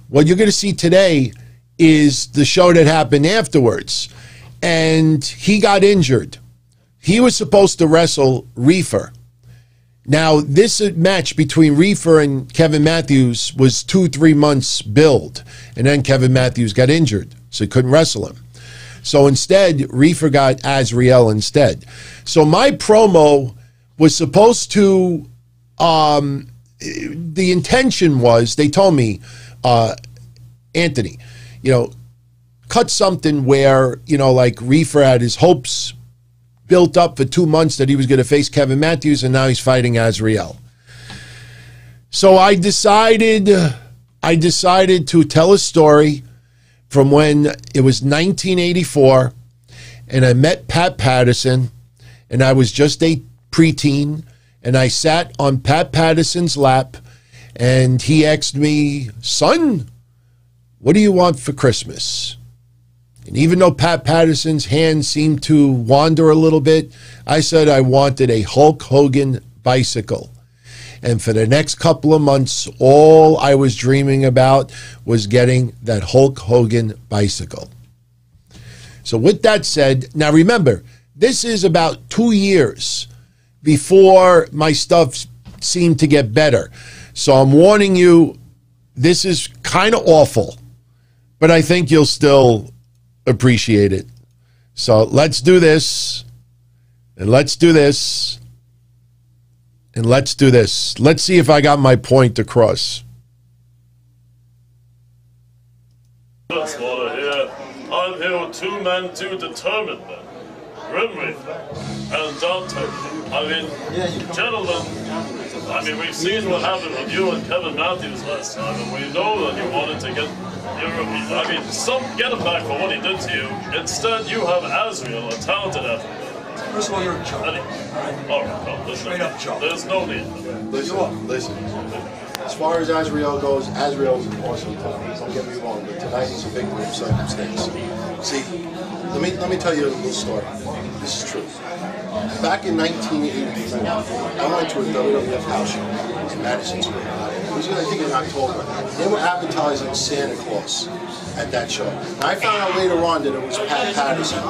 What you're going to see today is the show that happened afterwards, and he got injured. He was supposed to wrestle Reefer. Now, this match between Reefer and Kevin Matthews was 2-3 months build, and then Kevin Matthews got injured, so he couldn't wrestle him. So instead, Reefer got Azriel instead. So my promo was supposed to, the intention was, they told me, Anthony, you know, cut something where, you know, like Reefer had his hopes built up for 2 months that he was going to face Kevin Matthews, and now he's fighting Azriel. So I decided to tell a story from when it was 1984, and I met Pat Patterson, and I was just a preteen, and I sat on Pat Patterson's lap, and he asked me, "Son, what do you want for Christmas?" And even though Pat Patterson's hand seemed to wander a little bit, I said I wanted a Hulk Hogan bicycle. And for the next couple of months, all I was dreaming about was getting that Hulk Hogan bicycle. So with that said, now remember, this is about 2 years before my stuff seemed to get better. So I'm warning you, this is kind of awful, but I think you'll still appreciate it. So let's do this, and let's do this, and let's do this. Let's see if I got my point across. Slaughter here. I'm here with 2 men, 2 determined men. Grim Reaper and Dante. I mean, gentlemen, I mean, we've seen what happened with you and Kevin Matthews last time, and we know that you wanted to get get him back for what he did to you. Instead, you have Azriel, a talented athlete. First of all, you're a joke. All right, no, listen. Straight up joke. There's no need. Listen. As far as Azriel goes, Azriel's an awesome talent. Don't get me wrong, but tonight he's a victim of circumstance. See, let me tell you a little story. This is true. Back in 1984, I went to a WWF house show in Madison Square. It was, I think, in October. They were advertising Santa Claus at that show. And I found out later on that it was Pat Patterson.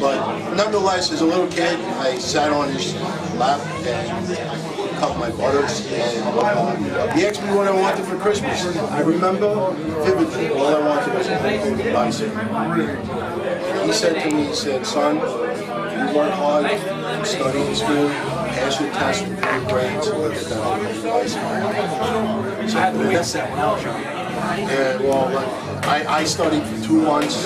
But nonetheless, as a little kid, I sat on his lap and cut my buttocks. And he asked me what I wanted for Christmas. I remember vividly all I wanted was a Hogan bicycle. He said to me, he said, "Son, you work hard, study in school, pass your test with good grades, and look at that Hogan bicycle." So, and well, I studied for 2 months.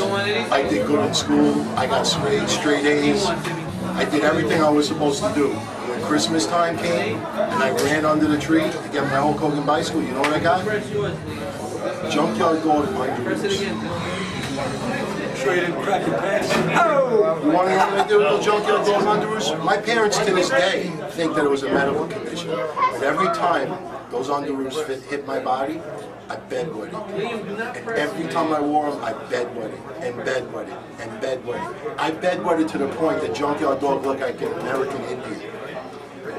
I did good in school. I got straight A's. I did everything I was supposed to do. When Christmas time came, and I ran under the tree to get my Hulk Hogan bicycle, you know what I got? Junkyard Gold at my roots. Traded crack and pants. Oh! You want to know what I did with those junkyard dog underoos? My parents to this day think that it was a medical condition. But every time those underoos hit my body, I bedwetted. And every time I wore them, I bedwetted and bedwetted and bedwetted. I bedwetted to the point that junkyard dog looked like an American Indian.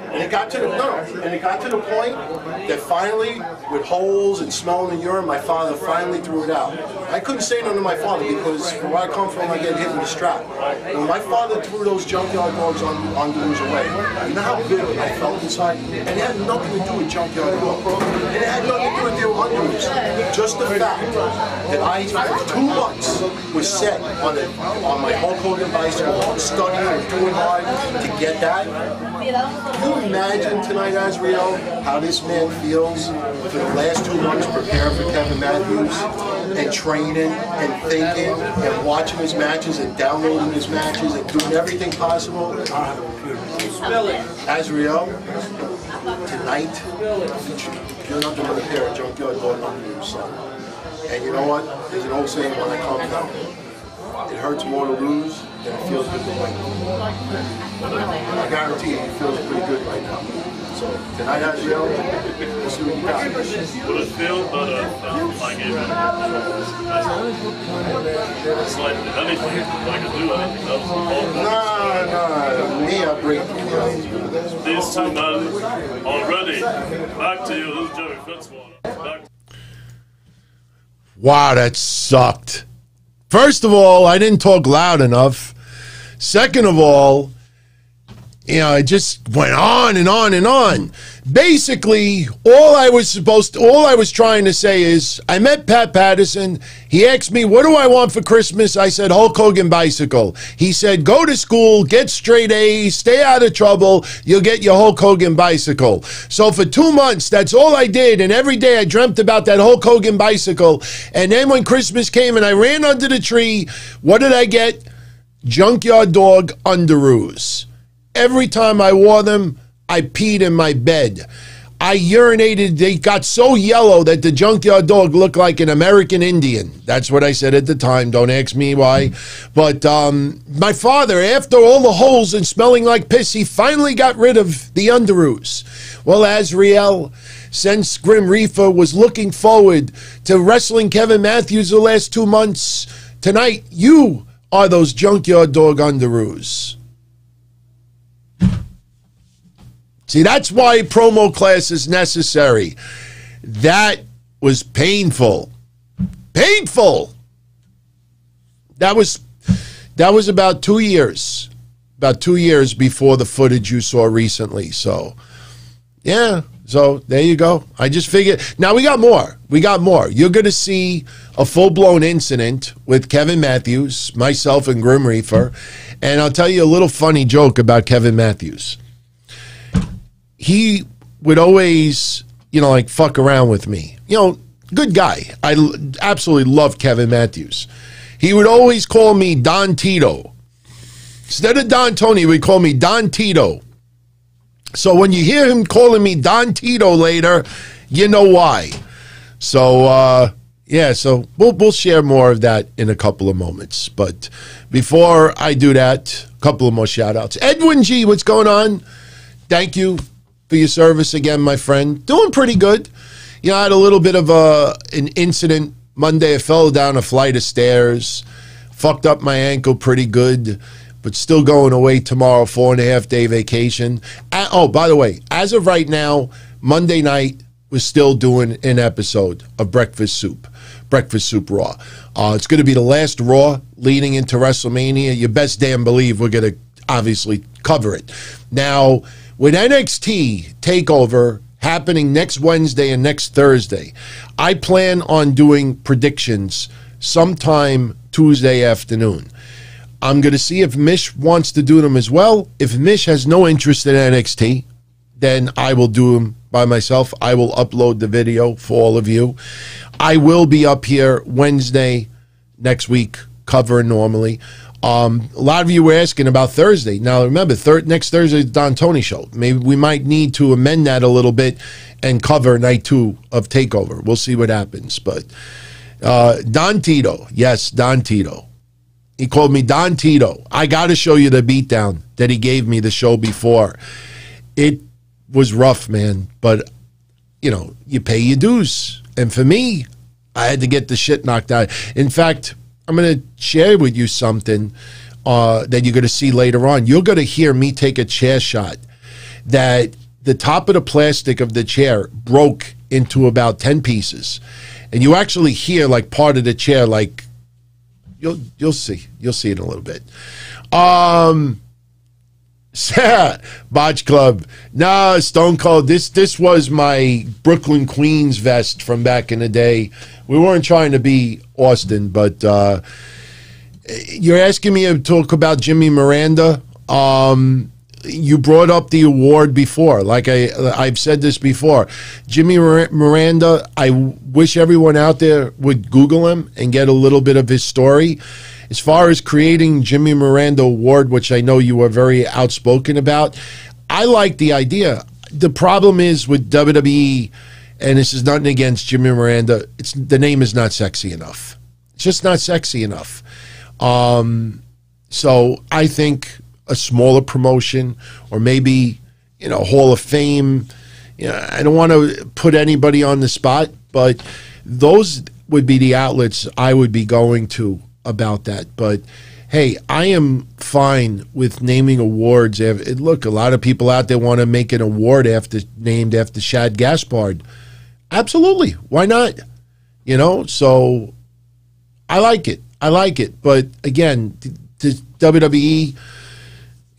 And it got to the point that finally, with holes and smelling the urine, my father finally threw it out. I couldn't say nothing to my father because from where I come from, I get hit with a strap. When my father threw those junkyard dogs underoos away, you know how good I felt inside? And it had nothing to do with junkyard dogs. And it had nothing to do with their underoos. Just the fact that I, for 2 months, was set on my Hulk Hogan bicycle, studying and doing hard to get that. Can you imagine tonight, Azriel, how this man feels for the last 2 months preparing for Kevin Matthews and training and thinking and watching his matches and downloading his matches and doing everything possible? Azriel, tonight, you're not going to pair a junkyard dog under your son. And you know what? There's an old saying when I come down. It hurts more to lose than it feels good to win. I guarantee you, he feels pretty good right now. So tonight, Azriel, we'll see what you got. Will it feel better than I gave it? It's like anything, I can do anything. That was the No, me, I break the These two men are ready. Back to you. This is Jerry Fitzwater. Back to Wow, that sucked. First of all, I didn't talk loud enough. Second of all, you know, it just went on and on and on. Basically, all I was trying to say is, I met Pat Patterson. He asked me, what do I want for Christmas? I said, Hulk Hogan bicycle. He said, go to school, get straight A's, stay out of trouble, you'll get your Hulk Hogan bicycle. So for 2 months, that's all I did. And every day I dreamt about that Hulk Hogan bicycle. And then when Christmas came and I ran under the tree, what did I get? Junkyard Dog underoos. Every time I wore them, I peed in my bed. I urinated. They got so yellow that the junkyard dog looked like an American Indian. That's what I said at the time. Don't ask me why. But my father, after all the holes and smelling like piss, he finally got rid of the underoos. Well, Azriel, since Grim Reaper was looking forward to wrestling Kevin Matthews the last 2 months, tonight you are those junkyard dog underoos. See, that's why promo class is necessary. That was painful. Painful. That was about 2 years. About 2 years before the footage you saw recently. So, yeah. So, there you go. I just figured. Now, we got more. We got more. You're going to see a full-blown incident with Kevin Matthews, myself, and Grim Reaper. And I'll tell you a little funny joke about Kevin Matthews. He would always, you know, like fuck around with me. You know, good guy. I absolutely love Kevin Matthews. He would always call me Don Tito. Instead of Don Tony, he would call me Don Tito. So when you hear him calling me Don Tito later, you know why. So, yeah, so we'll share more of that in a couple of moments. But before I do that, a couple of more shout-outs. Edwin G, what's going on? Thank you for your service again, my friend. Doing pretty good. You know, I had a little bit of an incident Monday. I fell down a flight of stairs, fucked up my ankle pretty good, but still going away tomorrow, 4.5-day vacation. Oh, by the way, as of right now, Monday night, we're still doing an episode of Breakfast Soup Raw. It's going to be the last Raw leading into WrestleMania. You best damn believe we're going to obviously cover it. Now, with NXT TakeOver happening next Wednesday and next Thursday, I plan on doing predictions sometime Tuesday afternoon. I'm going to see if Mish wants to do them as well. If Mish has no interest in NXT, then I will do them by myself. I will upload the video for all of you. I will be up here Wednesday next week, covering normally. A lot of you were asking about Thursday. Now, remember, next Thursday is the Don Tony show. Maybe we might need to amend that a little bit and cover night 2 of TakeOver. We'll see what happens. But Don Tito. Yes, Don Tito. He called me Don Tito. I got to show you the beatdown that he gave me the show before. It was rough, man. But, you know, you pay your dues. And for me, I had to get the shit knocked out. In fact, I'm going to share with you something that you're going to see later on. You're going to hear me take a chair shot that the top of the plastic of the chair broke into about 10 pieces. And you actually hear like part of the chair, like, you'll see it in a little bit. Botch Club. Nah, Stone Cold. This was my Brooklyn Queens vest from back in the day. We weren't trying to be Austin, but you're asking me to talk about Jimmy Miranda. You brought up the award before. Like I've said this before. Jimmy Miranda, I wish everyone out there would Google him and get a little bit of his story. As far as creating Jimmy Miranda Award, which I know you are very outspoken about, I like the idea. The problem is with WWE, and this is nothing against Jimmy Miranda, the name is not sexy enough. It's just not sexy enough. So I think a smaller promotion, or maybe, you know, Hall of Fame. You know, I don't want to put anybody on the spot, but those would be the outlets I would be going to about that. But hey, I am fine with naming awards. Look, a lot of people out there want to make an award named after Shad Gaspard. Absolutely, why not? You know, so I like it. I like it. But again, the WWE,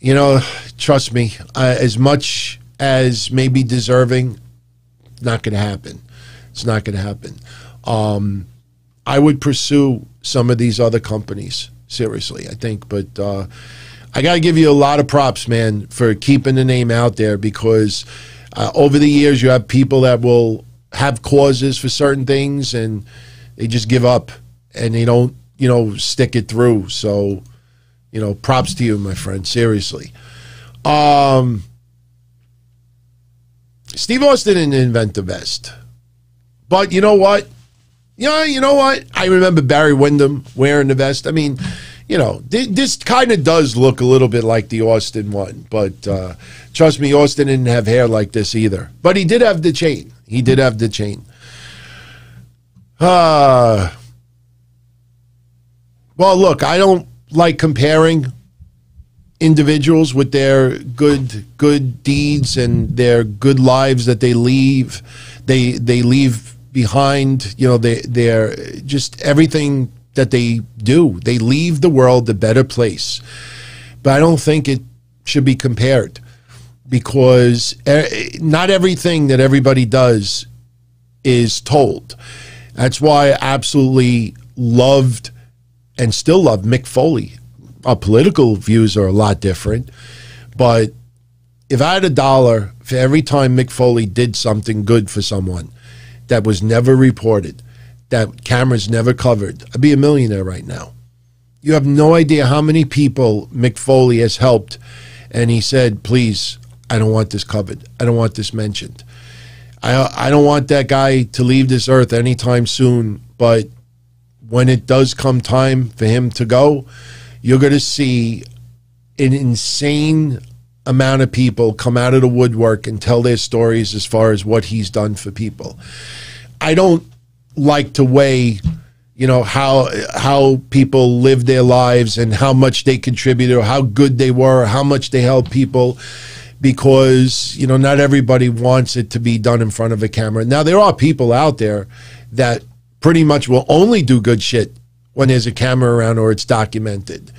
you know, trust me, as much as maybe deserving, not going to happen. It's not going to happen. I would pursue some of these other companies, seriously, I think. But I got to give you a lot of props, man, for keeping the name out there, because over the years you have people that will have causes for certain things and they just give up and they don't, you know, stick it through. So, you know, props to you, my friend, seriously. Steve Austin didn't invent the vest. But you know what? Yeah, you know what? I remember Barry Windham wearing the vest. I mean, you know, this kind of does look a little bit like the Austin one. But trust me, Austin didn't have hair like this either. But he did have the chain. He did have the chain. Well, look, I don't like comparing individuals with their good deeds and their good lives that they leave. They leave behind, you know, they're just everything that they do. They leave the world a better place. But I don't think it should be compared, because not everything that everybody does is told. That's why I absolutely loved and still love Mick Foley. Our political views are a lot different, but if I had $1 for every time Mick Foley did something good for someone that was never reported, that cameras never covered, I'd be a millionaire right now. You have no idea how many people Mick Foley has helped, and he said, please, I don't want this covered. I don't want this mentioned. I don't want that guy to leave this earth anytime soon, but when it does come time for him to go, you're going to see an insane amount of people come out of the woodwork and tell their stories as far as what he's done for people. I don't like to weigh, you know, how people live their lives and how much they contributed or how good they were or how much they helped people, because, you know, not everybody wants it to be done in front of a camera. Now, there are people out there that pretty much will only do good shit when there's a camera around or it's documented.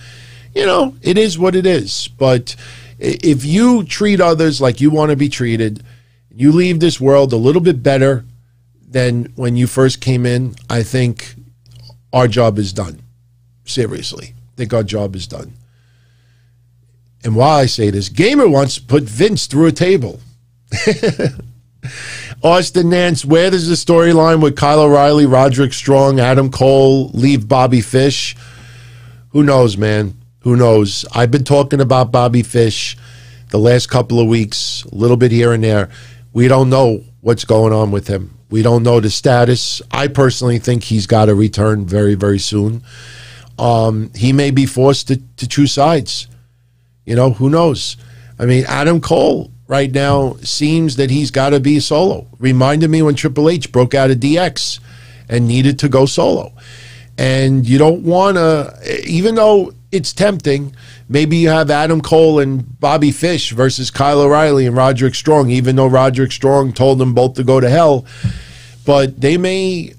You know, it is what it is. But if you treat others like you want to be treated, you leave this world a little bit better than when you first came in, I think our job is done. Seriously, I think our job is done. And while I say this, Gamer wants to put Vince through a table. Austin Nance, where does the storyline with Kyle O'Reilly, Roderick Strong, Adam Cole leave Bobby Fish? Who knows, man? Who knows? I've been talking about Bobby Fish the last couple of weeks, a little bit here and there. We don't know what's going on with him. We don't know the status. I personally think he's got to return very, very soon. He may be forced to choose sides. You know, who knows? I mean, Adam Cole right now seems that he's got to be solo. Reminded me when Triple H broke out of DX and needed to go solo. And you don't want to, even though it's tempting, maybe you have Adam Cole and Bobby Fish versus Kyle O'Reilly and Roderick Strong, even though Roderick Strong told them both to go to hell. But they may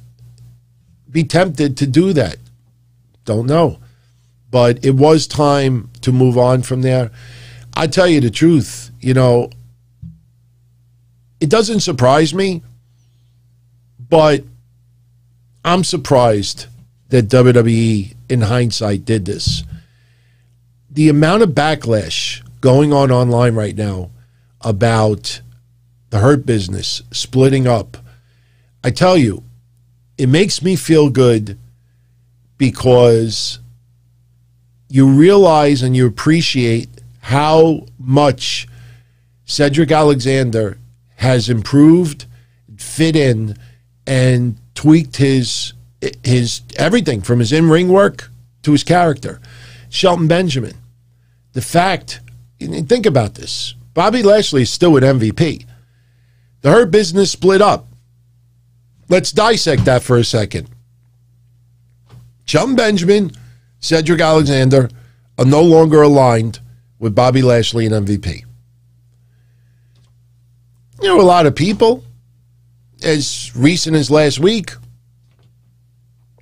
be tempted to do that. Don't know. But it was time to move on from there. I tell you the truth, you know, it doesn't surprise me, but I'm surprised that WWE, in hindsight, did this. The amount of backlash going on online right now about the Hurt Business splitting up, I tell you, it makes me feel good because you realize and you appreciate how much Cedric Alexander has improved, fit in, and tweaked his everything from his in-ring work to his character. Shelton Benjamin. The fact, think about this, Bobby Lashley is still with MVP. The Hurt Business split up. Let's dissect that for a second. Shelton Benjamin, Cedric Alexander are no longer aligned with Bobby Lashley and MVP. You know, a lot of people, as recent as last week,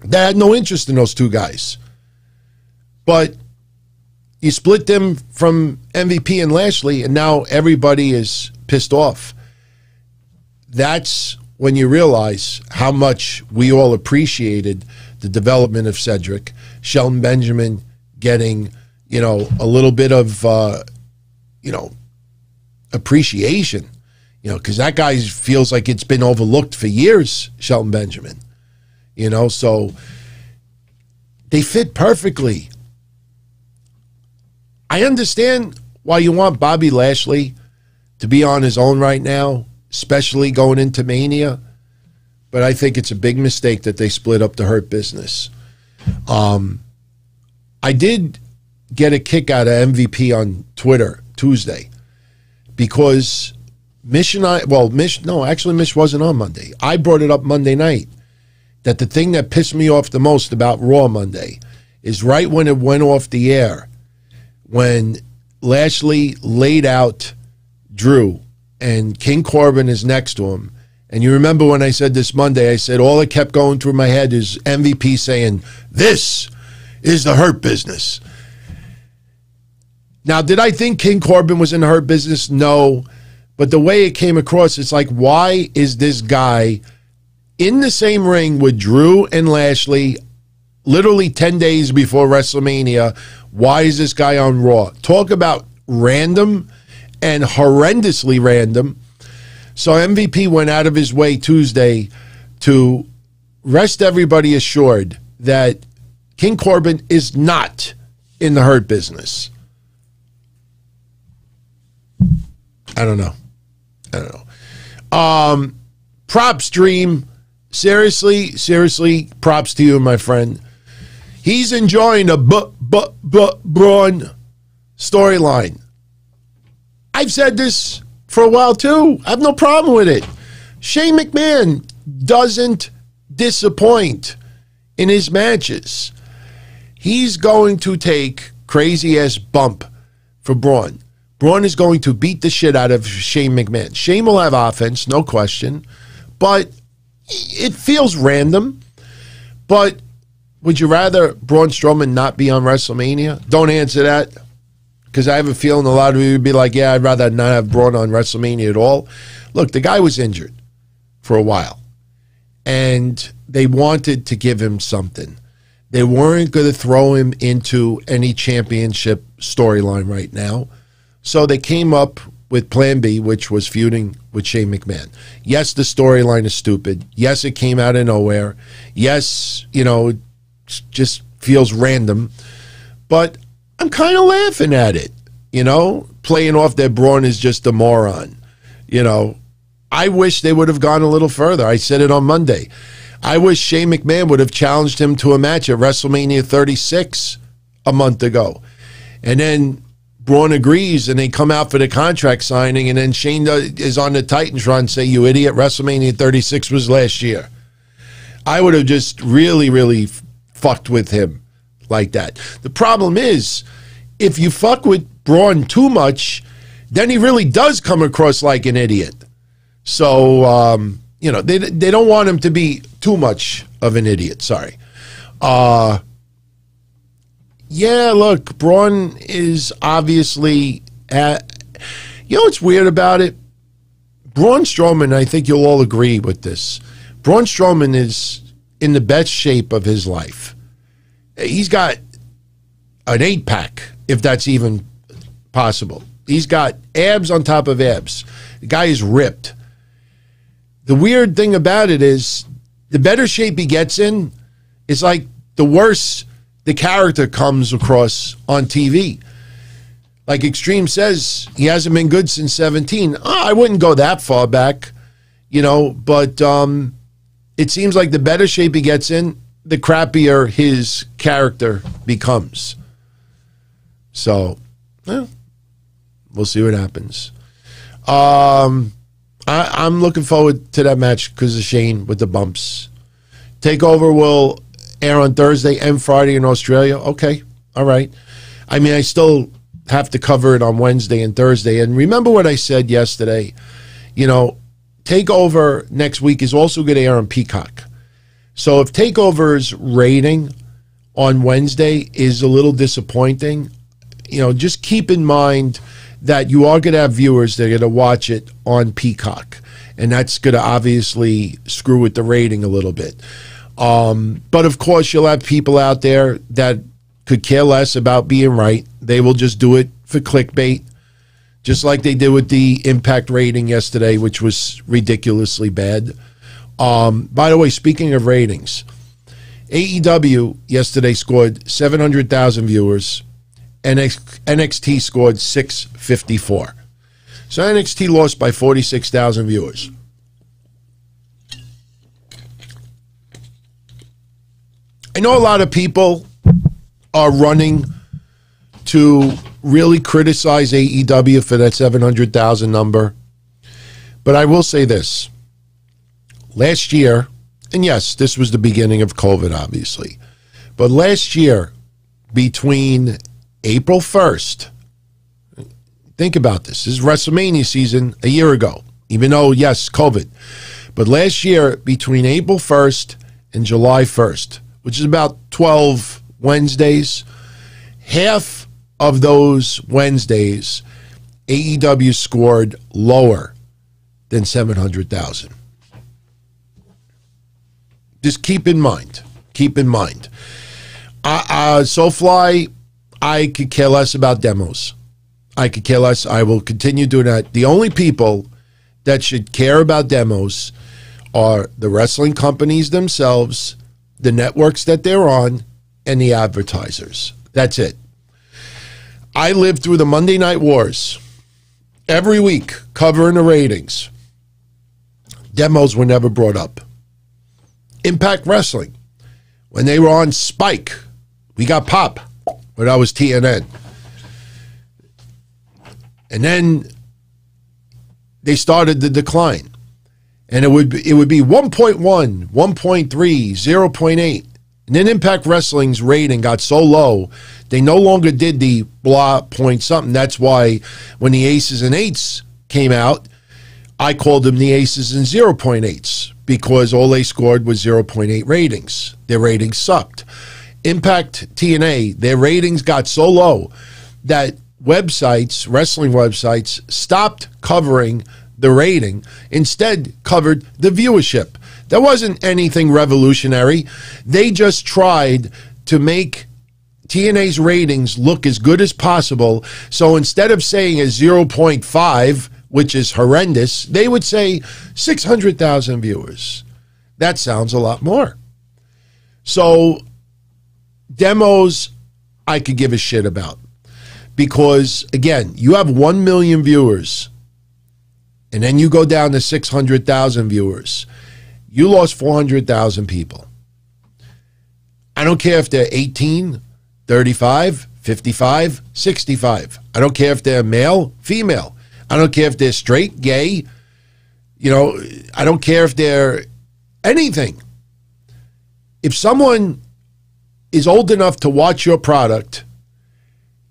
they had no interest in those two guys. But you split them from MVP and Lashley, and now everybody is pissed off. That's when you realize how much we all appreciated the development of Cedric. Shelton Benjamin getting, you know, a little bit of, you know, appreciation, you know, because that guy feels like it's been overlooked for years, Shelton Benjamin. You know, so they fit perfectly. I understand why you want Bobby Lashley to be on his own right now, especially going into Mania, but I think it's a big mistake that they split up the Hurt Business. I did get a kick out of MVP on Twitter Tuesday because Mish wasn't on Monday. I brought it up Monday night. That the thing that pissed me off the most about Raw Monday is right when it went off the air, when Lashley laid out Drew and King Corbin is next to him. And you remember when I said this Monday, I said all that kept going through my head is MVP saying, "This is the Hurt Business." Now, did I think King Corbin was in the Hurt Business? No. But the way it came across, it's like, why is this guy in the same ring with Drew and Lashley literally 10 days before WrestleMania? Why is this guy on Raw? Talk about random and horrendously random. So MVP went out of his way Tuesday to rest everybody assured that King Corbin is not in the Hurt Business. I don't know. Props, Dream. Seriously, props to you, my friend. He's enjoying the Braun storyline. I've said this for a while, too. I have no problem with it. Shane McMahon doesn't disappoint in his matches. He's going to take crazy-ass bump for Braun. Braun is going to beat the shit out of Shane McMahon. Shane will have offense, no question, but it feels random. But would you rather Braun Strowman not be on WrestleMania? Don't answer that, because I have a feeling a lot of you would be like, yeah, I'd rather not have Braun on WrestleMania at all. Look, the guy was injured for a while, and they wanted to give him something. They weren't going to throw him into any championship storyline right now. So they came up with Plan B, which was feuding with Shane McMahon. Yes, the storyline is stupid. Yes, it came out of nowhere. Yes, you know, it just feels random. But I'm kind of laughing at it, you know, playing off that Braun is just a moron. You know, I wish they would have gone a little further. I said it on Monday. I wish Shane McMahon would have challenged him to a match at WrestleMania 36 a month ago. And then Braun agrees, and they come out for the contract signing, and then Shane is on the Titantron and say, you idiot, WrestleMania 36 was last year. I would have just really, really fucked with him like that. The problem is, if you fuck with Braun too much, then he really does come across like an idiot. So, you know, they don't want him to be too much of an idiot. Sorry. Yeah, look, Braun is obviously you know what's weird about it? Braun Strowman, I think you'll all agree with this. Braun Strowman is in the best shape of his life. He's got an 8-pack, if that's even possible. He's got abs on top of abs. The guy is ripped. The weird thing about it is the better shape he gets in, it's like the worse the character comes across on TV. Like Extreme says, he hasn't been good since 17. I wouldn't go that far back, you know, but it seems like the better shape he gets in, the crappier his character becomes. So, we'll see what happens. I'm looking forward to that match because of Shane with the bumps. TakeOver will air on Thursday and Friday in Australia. Okay, all right. I mean, I still have to cover it on Wednesday and Thursday. And remember what I said yesterday. You know, TakeOver next week is also going to air on Peacock. So if TakeOver's rating on Wednesday is a little disappointing, you know, just keep in mind that you are going to have viewers that are going to watch it on Peacock. And that's going to obviously screw with the rating a little bit. But of course, you'll have people out there that could care less about being right. They will just do it for clickbait, just like they did with the Impact rating yesterday, which was ridiculously bad. By the way, speaking of ratings, AEW yesterday scored 700,000 viewers. NXT scored 654. So NXT lost by 46,000 viewers. I know a lot of people are running to really criticize AEW for that 700,000 number. But I will say this. Last year, and yes, this was the beginning of COVID, obviously. But last year, between April 1st, think about this. This is WrestleMania season a year ago, even though, yes, COVID. But last year, between April 1st and July 1st, which is about 12 Wednesdays, half of those Wednesdays, AEW scored lower than 700,000. Just keep in mind. Keep in mind. SoFly, I could care less about demos. I could care less. I will continue doing that. The only people that should care about demos are the wrestling companies themselves, the networks that they're on, and the advertisers. That's it. I lived through the Monday Night Wars every week, covering the ratings. Demos were never brought up. Impact Wrestling, when they were on Spike, we got pop, but that was TNN. And then they started the decline. And it would be 1.1, 1.3, 0.8. And then Impact Wrestling's rating got so low, they no longer did the blah point something. That's why when the Aces and Eights came out, I called them the Aces and 0.8s because all they scored was 0.8 ratings. Their ratings sucked. Impact TNA, their ratings got so low that websites, wrestling websites, stopped covering the rating, instead covered the viewership. That wasn't anything revolutionary. They just tried to make TNA's ratings look as good as possible. So instead of saying a 0.5, which is horrendous, they would say 600,000 viewers. That sounds a lot more. So demos, I could give a shit about. Because, again, you have 1 million viewers and then you go down to 600,000 viewers, you lost 400,000 people. I don't care if they're 18, 35, 55, 65. I don't care if they're male, female. I don't care if they're straight, gay. You know, I don't care if they're anything. If someone is old enough to watch your product,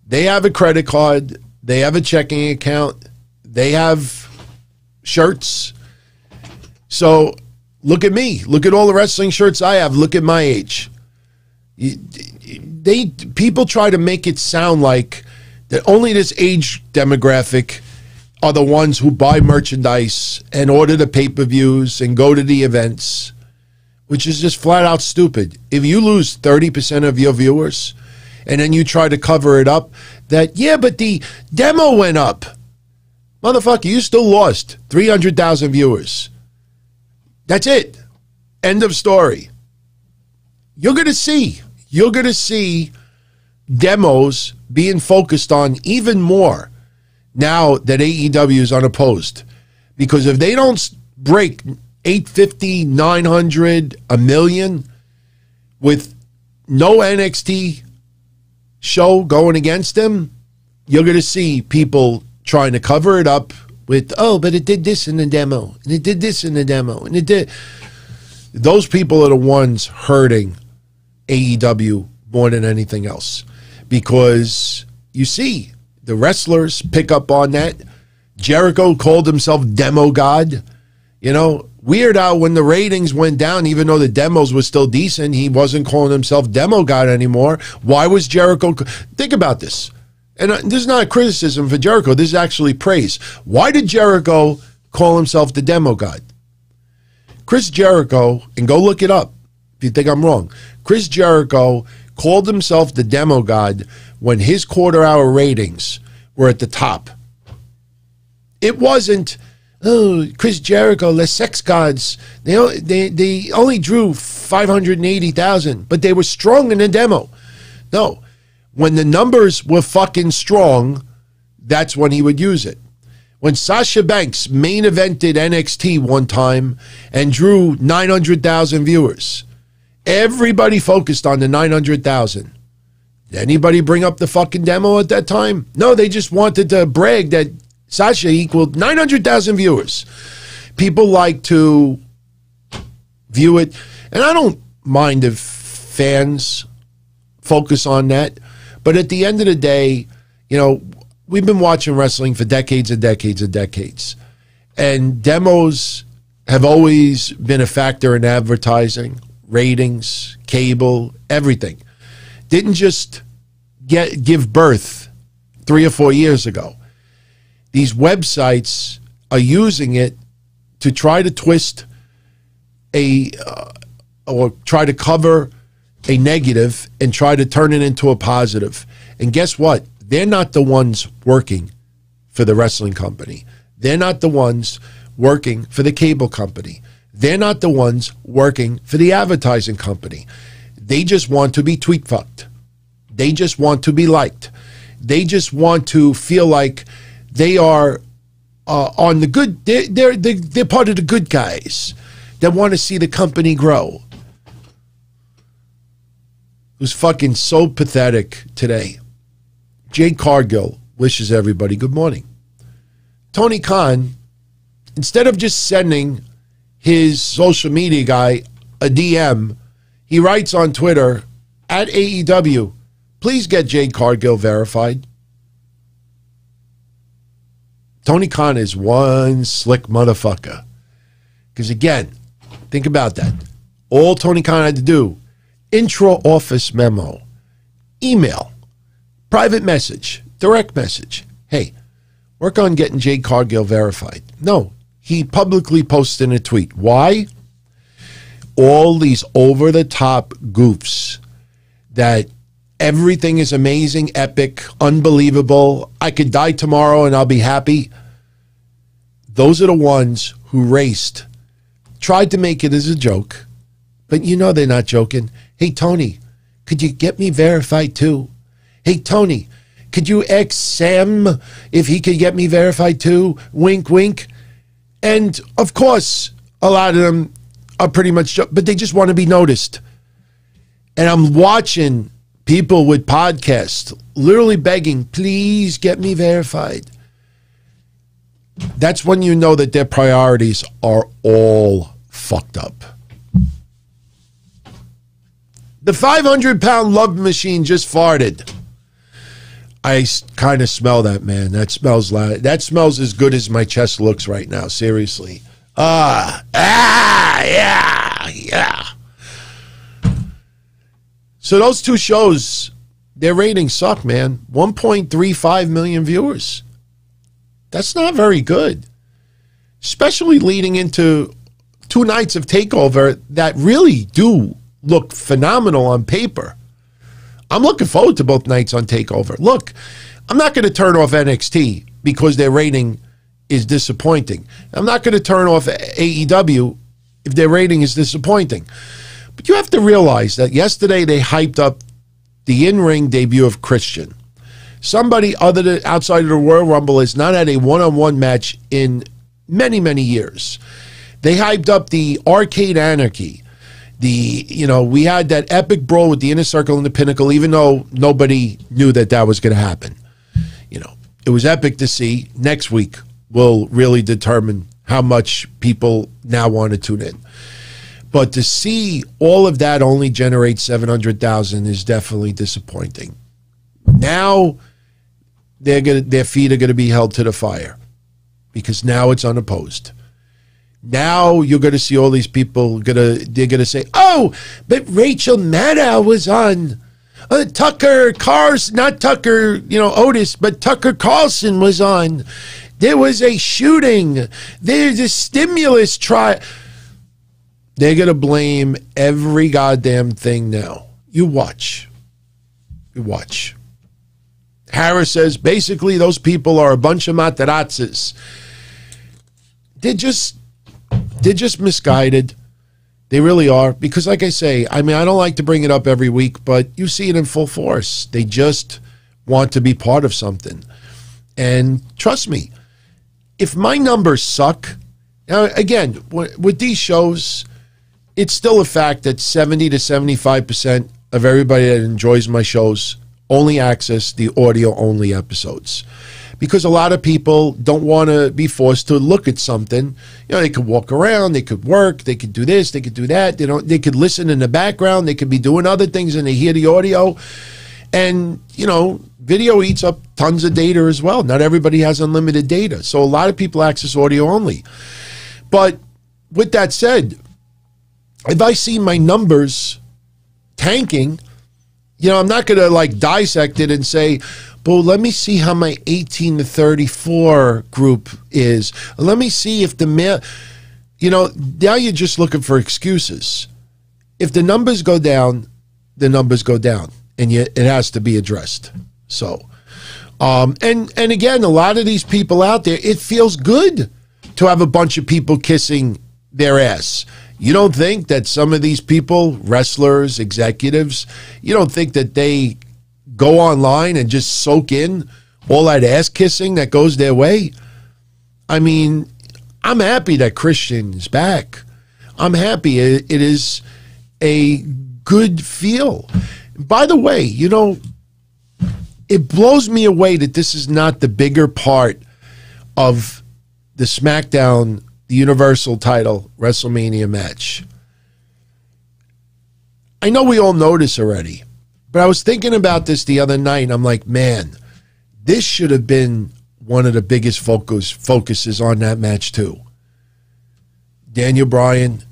they have a credit card, they have a checking account, they have shirts. So look at me. Look at all the wrestling shirts I have. Look at my age. People try to make it sound like that only this age demographic are the ones who buy merchandise and order the pay-per-views and go to the events, which is just flat out stupid. If you lose 30% of your viewers and then you try to cover it up that, yeah, but the demo went up. Motherfucker, you still lost 300,000 viewers. That's it. End of story. You're going to see demos being focused on even more now that AEW is unopposed. Because if they don't break 850, 900, a million with no NXT show going against them, you're going to see people trying to cover it up with, oh, but it did this in the demo, and it did this in the demo, and it did. Those people are the ones hurting AEW more than anything else, because you see the wrestlers pick up on that. Jericho called himself Demo God. You know, Weird Al, when the ratings went down, even though the demos were still decent, he wasn't calling himself Demo God anymore. Why was Jericho? Think about this. And this is not a criticism for Jericho. This is actually praise. Why did Jericho call himself the Demo God? Chris Jericho, and go look it up if you think I'm wrong, Chris Jericho called himself the Demo God when his quarter-hour ratings were at the top. It wasn't, oh, Chris Jericho, the sex gods. They only drew 580,000, but they were strong in the demo. No. When the numbers were fucking strong, that's when he would use it. When Sasha Banks main evented NXT one time and drew 900,000 viewers, everybody focused on the 900,000. Did anybody bring up the fucking demo at that time? No, they just wanted to brag that Sasha equaled 900,000 viewers. People like to view it, and I don't mind if fans focus on that. But at the end of the day, you know, we've been watching wrestling for decades and decades and decades. And demos have always been a factor in advertising, ratings, cable, everything. Didn't just give birth 3 or 4 years ago. These websites are using it to try to twist or try to cover a negative and try to turn it into a positive. And guess what? They're not the ones working for the wrestling company. They're not the ones working for the cable company. They're not the ones working for the advertising company. They just want to be tweet fucked. They just want to be liked. They just want to feel like they are on the good. They're part of the good guys that want to see the company grow. It was fucking so pathetic today. Jade Cargill wishes everybody good morning. Tony Khan, instead of just sending his social media guy a DM, he writes on Twitter, at AEW, please get Jade Cargill verified. Tony Khan is one slick motherfucker. Because again, think about that. All Tony Khan had to do, intra-office memo, email, private message, direct message. Hey, work on getting Jade Cargill verified. No, he publicly posted a tweet. Why? All these over-the-top goofs that everything is amazing, epic, unbelievable. I could die tomorrow and I'll be happy. Those are the ones who raced, tried to make it as a joke, but you know they're not joking. Hey, Tony, could you get me verified too? Hey, Tony, could you ask Sam if he could get me verified too? Wink, wink. And, of course, a lot of them are pretty much, but they just want to be noticed. And I'm watching people with podcasts literally begging, please get me verified. That's when you know that their priorities are all fucked up. The 500-pound love machine just farted. I kind of smell that, man. That smells loud. That smells as good as my chest looks right now. Seriously. Yeah. So those two shows, their ratings suck, man. 1.35 million viewers. That's not very good. Especially leading into 2 nights of TakeOver that really do look phenomenal on paper. I'm looking forward to both nights on TakeOver. Look, I'm not going to turn off NXT because their rating is disappointing. I'm not going to turn off AEW if their rating is disappointing. But you have to realize that yesterday they hyped up the in-ring debut of Christian. Somebody other than outside of the Royal Rumble has not had a one-on-one match in many, many years. They hyped up the Arcade Anarchy. We had that epic brawl with the Inner Circle and the Pinnacle, even though nobody knew that that was going to happen. It was epic to see. Next week will really determine how much people now want to tune in. But to see all of that only generate 700,000 is definitely disappointing. Now their feet are going to be held to the fire because now it's unopposed. Now you're going to see all these people they're going to say, oh, but Rachel Maddow was on Tucker Cars, not Tucker, Otis, but Tucker Carlson was on. There was a shooting. There's a stimulus trial. They're going to blame every goddamn thing now. You watch. Harris says, basically, those people are a bunch of materazzas. They're just misguided. They really are. Because like I say, I don't like to bring it up every week, but you see it in full force. They just want to be part of something. And trust me, if my numbers suck, now again, with these shows, it's still a fact that 70 to 75% of everybody that enjoys my shows only access the audio-only episodes. Because a lot of people don't want to be forced to look at something. They could walk around, they could work, they could do this, they could do that. They could listen in the background, they could be doing other things and they hear the audio. And, video eats up tons of data as well. Not everybody has unlimited data. So a lot of people access audio only. But with that said, if I see my numbers tanking, I'm not going to dissect it and say, well, let me see how my 18 to 34 group is. Let me see if the male, now you're just looking for excuses. If the numbers go down, the numbers go down, and yet it has to be addressed. So, and again, a lot of these people out there, it feels good to have a bunch of people kissing their ass. You don't think that some of these people, wrestlers, executives, you don't think that they go online and just soak in all that ass kissing that goes their way? I'm happy that Christian is back. I'm happy. It is a good feel. By the way, it blows me away that this is not the bigger part of the SmackDown, the Universal title WrestleMania match. I know we all know this already, but I was thinking about this the other night, and I'm like, man, this should have been one of the biggest focuses on that match too. Daniel Bryan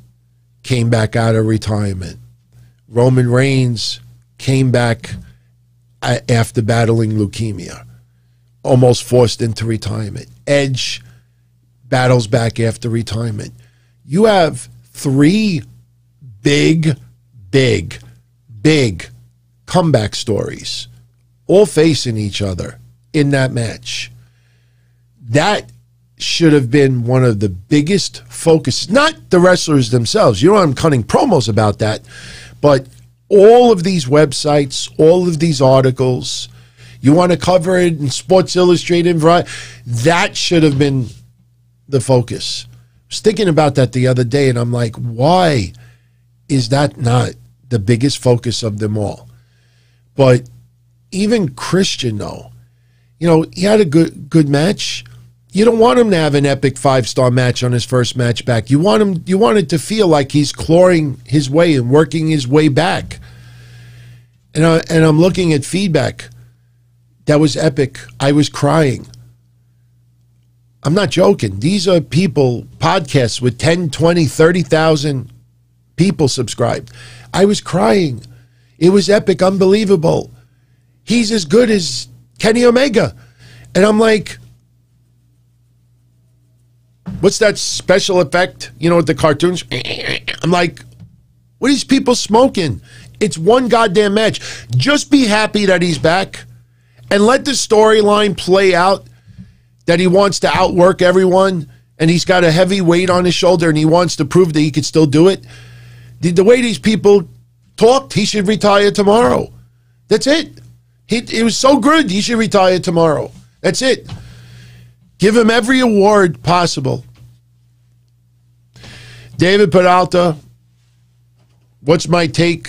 came back out of retirement. Roman Reigns came back after battling leukemia, almost forced into retirement. Edge battles back after retirement. You have 3 big comeback stories, all facing each other in that match. That should have been one of the biggest focuses, not the wrestlers themselves. I'm cutting promos about that, but all of these websites, all of these articles, you want to cover it in Sports Illustrated, that should have been the focus. was thinking about that the other day, and I'm like, why is that not the biggest focus of them all? But even Christian, though, you know, he had a good match. You don't want him to have an epic 5-star match on his first match back. You want it to feel like he's clawing his way and working his way back. And I'm looking at feedback. That was epic. I was crying. I'm not joking. These are people, podcasts with 10, 20, 30,000 people subscribed. I was crying. It was epic, unbelievable. He's as good as Kenny Omega. And I'm like, what's that special effect, you know, with the cartoons? I'm like, what are these people smoking? It's one goddamn match. Just be happy that he's back and let the storyline play out that he wants to outwork everyone and he's got a heavy weight on his shoulder and he wants to prove that he could still do it. The way these people talked, he should retire tomorrow. That's it. It was so good, he should retire tomorrow. That's it. Give him every award possible. David Peralta, what's my take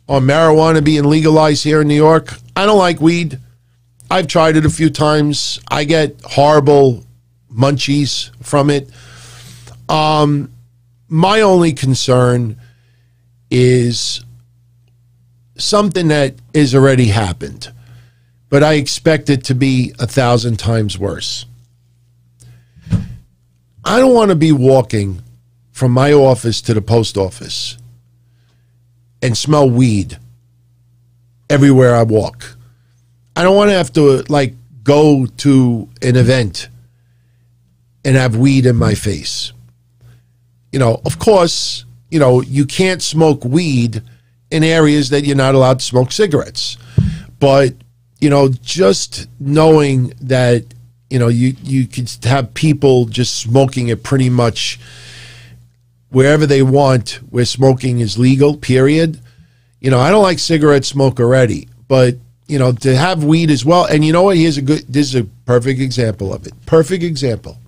on marijuana being legalized here in New York? I don't like weed. I've tried it a few times. I get horrible munchies from it. My only concern is something that has already happened, but I expect it to be 1,000 times worse. I don't want to be walking from my office to the post office and smell weed everywhere I walk. I don't want to have to, like, go to an event and have weed in my face. You know, of course, you know, you can't smoke weed in areas that you're not allowed to smoke cigarettes. But, you know, just knowing that, you know, you could have people just smoking it pretty much wherever they want, where smoking is legal, period. You know, I don't like cigarette smoke already, but, you know, to have weed as well. And you know what? This is a perfect example of it. Perfect example.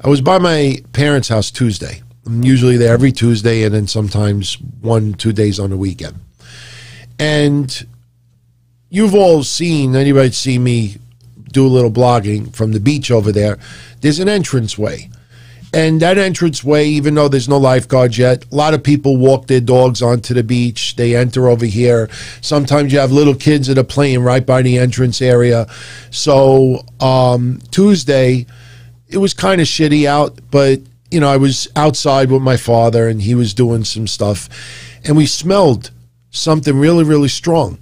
I was by my parents' house Tuesday. I'm usually there every Tuesday and then sometimes 1-2 days on the weekend. And you've all seen, anybody see me do a little blogging from the beach over there, there's an entranceway. And that entranceway, even though there's no lifeguards yet, a lot of people walk their dogs onto the beach. They enter over here. Sometimes you have little kids that are playing right by the entrance area. So Tuesday, it was kind of shitty out, but, you know, I was outside with my father and he was doing some stuff. And we smelled something really, really strong.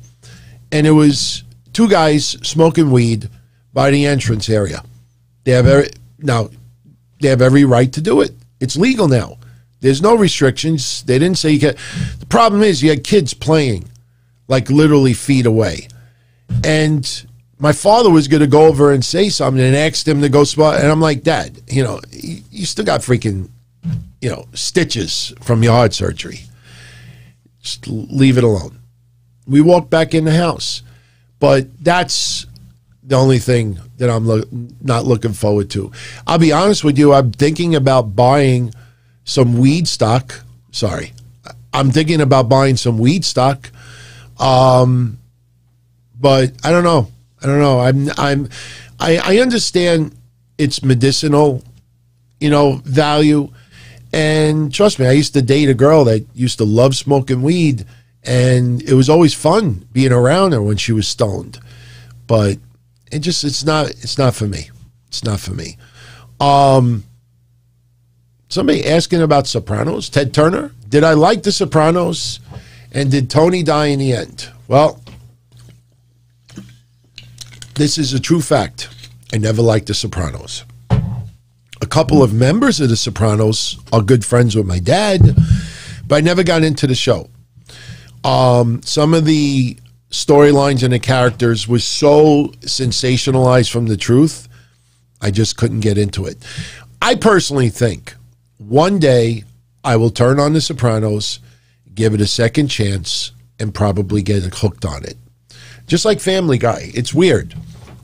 And it was two guys smoking weed by the entrance area. They have every right to do it. It's legal now. There's no restrictions. They didn't say you can. The problem is you had kids playing like literally feet away. And my father was going to go over and say something and ask him to go spot. And I'm like, Dad, you know, you still got freaking, you know, stitches from your heart surgery. Just leave it alone. We walked back in the house. But that's the only thing that I'm not looking forward to. I'll be honest with you. I'm thinking about buying some weed stock. Sorry. I'm thinking about buying some weed stock. But I don't know. I understand its medicinal, you know, value. And trust me, I used to date a girl that used to love smoking weed. And it was always fun being around her when she was stoned. But it's not for me. It's not for me. Somebody asking about Sopranos, Ted Turner. Did I like The Sopranos? And did Tony die in the end? Well, this is a true fact. I never liked The Sopranos. A couple of members of The Sopranos are good friends with my dad, but I never got into the show. Some of the storylines and the characters was so sensationalized from the truth, I just couldn't get into it. I personally think one day I will turn on The Sopranos, give it a second chance, and probably get hooked on it. Just like Family Guy. It's weird.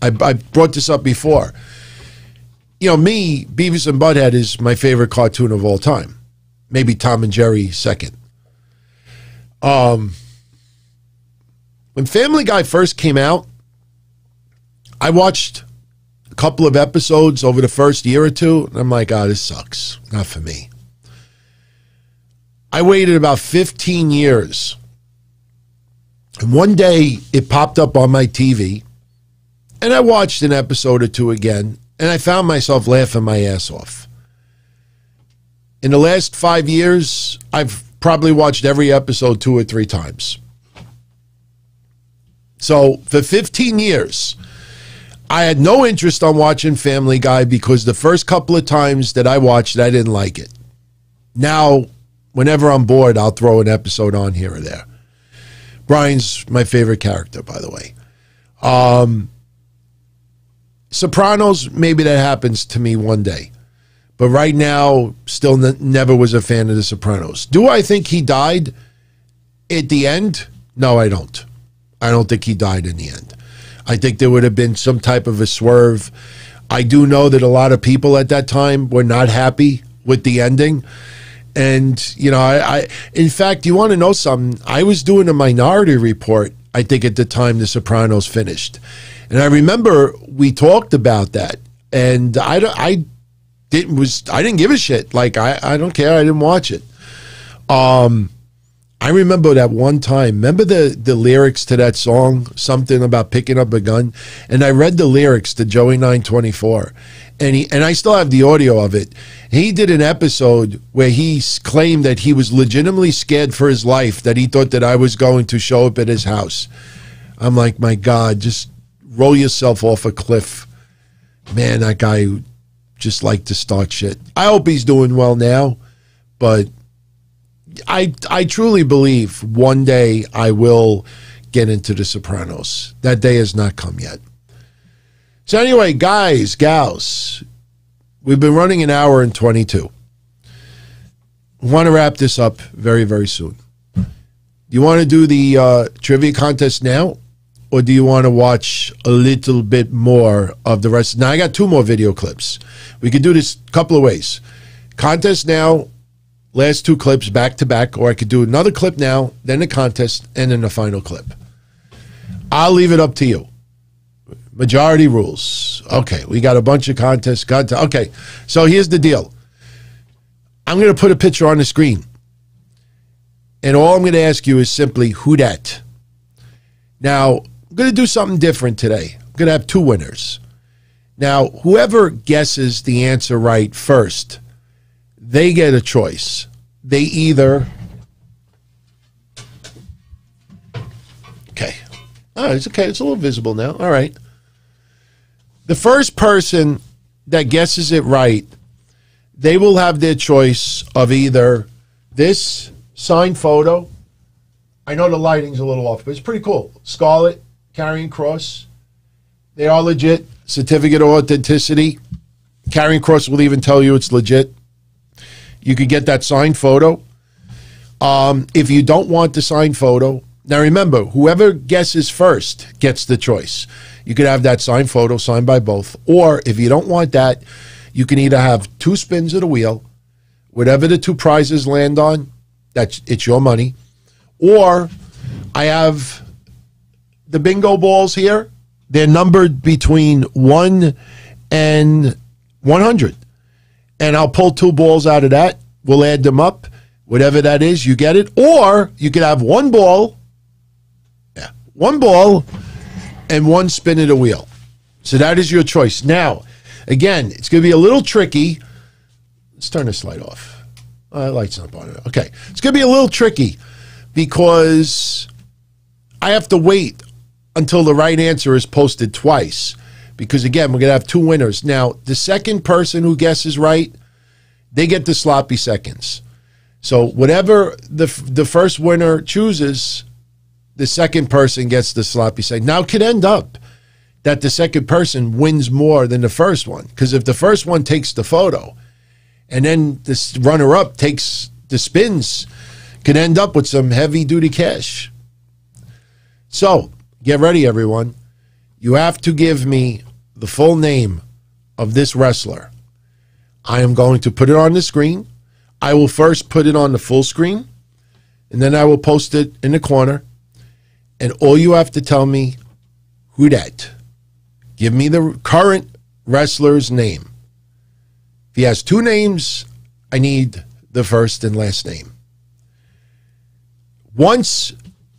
I brought this up before. you know, me, Beavis and Butthead is my favorite cartoon of all time. Maybe Tom and Jerry second. When Family Guy first came out, I watched a couple of episodes over the first year or two, and I'm like, oh, this sucks. Not for me. I waited about 15 years. And one day, it popped up on my TV, and I watched an episode or two again, and I found myself laughing my ass off. In the last 5 years, I've probably watched every episode 2 or 3 times. So, for 15 years, I had no interest on watching Family Guy because the first couple of times that I watched it, I didn't like it. Now, whenever I'm bored, I'll throw an episode on here or there. Brian's my favorite character, by the way. Sopranos, maybe that happens to me one day. But right now, still never was a fan of The Sopranos. Do I think he died at the end? No, I don't. I don't think he died in the end. I think there would have been some type of a swerve. I do know that a lot of people at that time were not happy with the ending. And, you know, in fact, you want to know something? I was doing a Minority Report, I think, at the time The Sopranos finished. And I remember we talked about that. And I didn't give a shit. Like, I don't care. I didn't watch it. I remember that one time. Remember the lyrics to that song? Something about picking up a gun? And I read the lyrics to Joey 924. And I still have the audio of it. He did an episode where he claimed that he was legitimately scared for his life, that he thought that I was going to show up at his house. I'm like, my God, just roll yourself off a cliff. Man, that guy just liked to start shit. I hope he's doing well now, but I truly believe one day I will get into The Sopranos. That day has not come yet. So anyway, guys, gals, we've been running an hour and 22. We want to wrap this up very, very soon. Do you want to do the trivia contest now? Or do you want to watch a little bit more of the rest? Now, I got 2 more video clips. We could do this a couple of ways. Contest now, last 2 clips back to back, or I could do another clip now, then the contest, and then the final clip. I'll leave it up to you. Majority rules. Okay, we got a bunch of contests. Okay, so here's the deal. I'm going to put a picture on the screen. And all I'm going to ask you is simply, who dat? Now, I'm going to do something different today. I'm going to have 2 winners. Now, whoever guesses the answer right first, they get a choice. They either... Okay. Oh, it's okay. It's a little visible now. All right. The first person that guesses it right, they will have their choice of either this signed photo. I know the lighting's a little off, but it's pretty cool. Scarlet, Carrying Cross. They are legit. Certificate of authenticity. Carrying Cross will even tell you it's legit. You could get that signed photo. If you don't want the signed photo, now remember, whoever guesses first gets the choice. You could have that signed photo signed by both. Or if you don't want that, you can either have 2 spins of the wheel. Whatever the 2 prizes land on, it's your money. Or I have the bingo balls here. They're numbered between 1 and 100. And I'll pull 2 balls out of that. We'll add them up. Whatever that is, you get it. Or you could have 1 ball. Yeah, 1 ball and 1 spin of the wheel. So that is your choice. Now, again, it's going to be a little tricky. Let's turn this light off. The light's not on. Okay. It's going to be a little tricky because I have to wait until the right answer is posted twice. Because, again, we're going to have 2 winners. Now, the second person who guesses right, they get the sloppy seconds. So whatever the first winner chooses, the second person gets the sloppy second. Now, it could end up that the second person wins more than the first one. Because if the first one takes the photo and then this runner-up takes the spins, could end up with some heavy-duty cash. So, get ready, everyone. You have to give me the full name of this wrestler. I am going to put it on the screen. I will first put it on the full screen, and then I will post it in the corner. And all you have to tell me, who dat? Give me the current wrestler's name. If he has two names, I need the first and last name. Once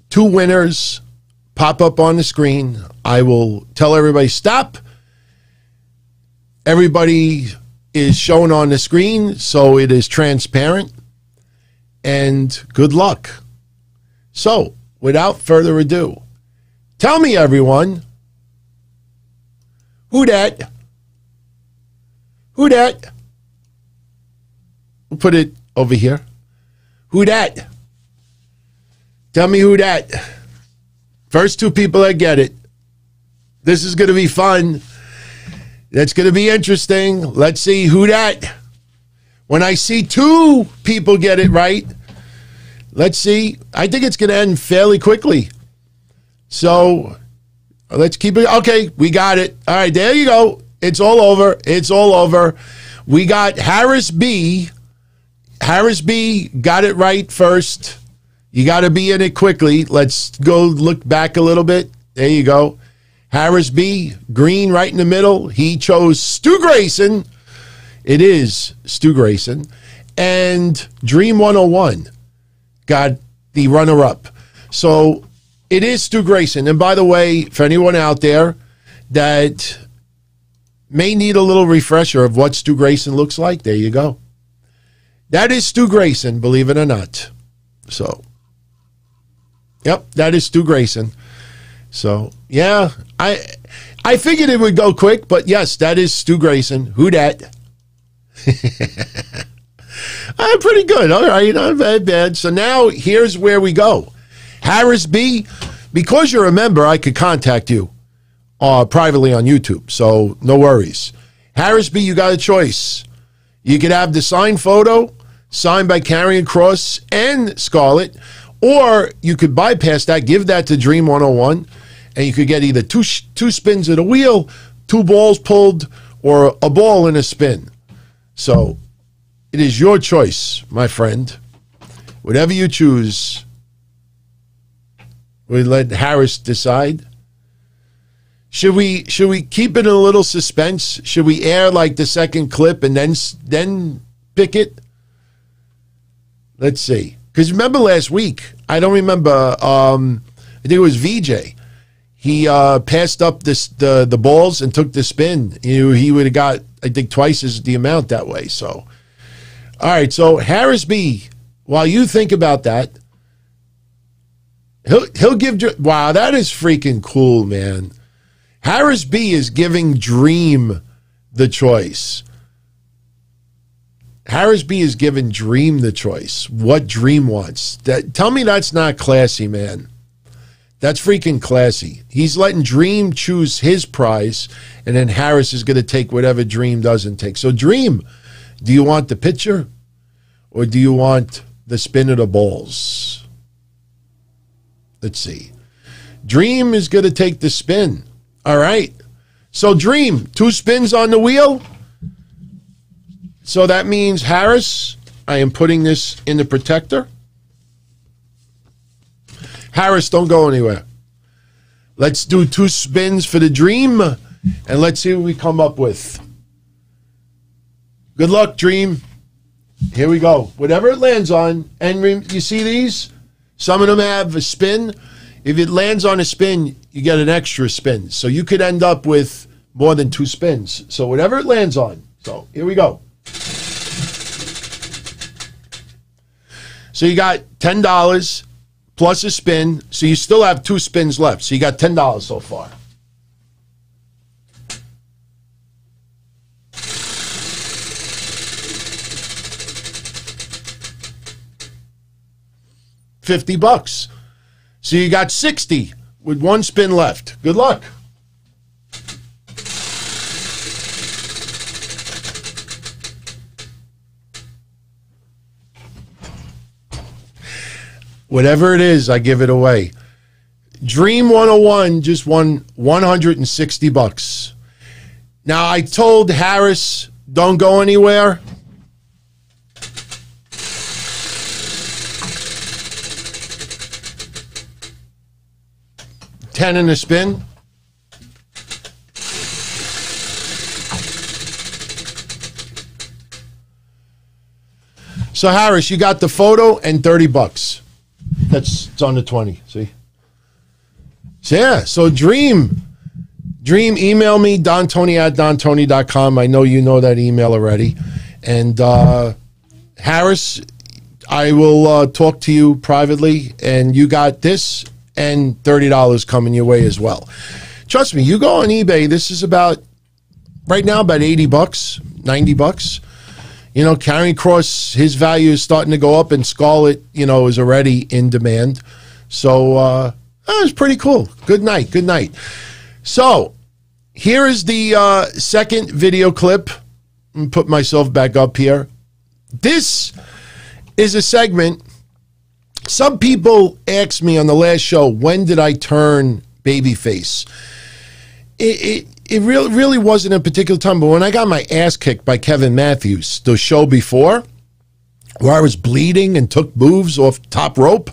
two winners pop up on the screen, I will tell everybody, stop. Everybody is shown on the screen, so it is transparent. And good luck. So, without further ado, tell me, everyone, who dat? Who dat? We'll put it over here. Who dat? Tell me who dat. First two people that get it. This is going to be fun. That's going to be interesting. Let's see who dat. When I see two people get it right, let's see. I think it's going to end fairly quickly. So let's keep it. Okay, we got it. All right, there you go. It's all over. It's all over. We got Harris B. Harris B got it right first. You got to be in it quickly. Let's go look back a little bit. There you go. Harris B, green right in the middle. He chose Stu Grayson. It is Stu Grayson. And Dream 101 got the runner-up. So it is Stu Grayson. And by the way, for anyone out there that may need a little refresher of what Stu Grayson looks like, there you go. That is Stu Grayson, believe it or not. So, yep, that is Stu Grayson. So, yeah, I figured it would go quick, but yes, that is Stu Grayson. Who dat? I'm pretty good. All right, not bad, bad. So now here's where we go. Harris B, because you're a member, I could contact you privately on YouTube, so no worries. Harris B, you got a choice. You could have the signed photo, signed by Karrion Kross and Scarlett, or you could bypass that, give that to Dream 101, and you could get either two spins at a wheel, two balls pulled, or a ball in a spin. So it is your choice, my friend. Whatever you choose, we let Harris decide. Should we keep it in a little suspense? Should we air like the second clip and then pick it? Let's see. Because remember last week, I don't remember. I think it was VJ. He passed up the balls and took the spin. He would have got, I think, twice as the amount that way. So, all right. So Harris B, while you think about that, he'll give. Wow, that is freaking cool, man. Harris B is giving Dream the choice. Harris B is giving Dream the choice. What Dream wants. Tell me that's not classy, man. That's freaking classy. He's letting Dream choose his prize, and then Harris is going to take whatever Dream doesn't take. So, Dream, do you want the pitcher, or do you want the spin of the balls? Let's see. Dream is going to take the spin. All right. So, Dream, two spins on the wheel. So that means Harris, I am putting this in the protector. Harris, don't go anywhere. Let's do two spins for the Dream, and let's see what we come up with. Good luck, Dream. Here we go. Whatever it lands on, and you see these? Some of them have a spin. If it lands on a spin, you get an extra spin. So you could end up with more than two spins. So whatever it lands on. So here we go. So you got $10 plus a spin. So you still have two spins left. So you got $10 so far. $50. So you got 60 with one spin left. Good luck. Whatever it is, I give it away. Dream 101 just won $160. Now, I told Harris Don't go anywhere. $10 in a spin. So Harris, you got the photo and $30. It's on the 20. See? So yeah. So Dream, email me, dontony@dontony.com. I know you know that email already. And Harris, I will talk to you privately, and you got this and $30 coming your way as well. Trust me, you go on eBay, this is about, right now, about $80, $90. You know, Karrion Kross, his value is starting to go up, and Scarlett, you know, is already in demand. So, it's pretty cool. Good night. Good night. So, here is the second video clip. I'm going to put myself back up here. This is a segment. Some people asked me on the last show, when did I turn babyface? It really wasn't a particular time, but when I got my ass kicked by Kevin Matthews, the show before, where I was bleeding and took moves off top rope,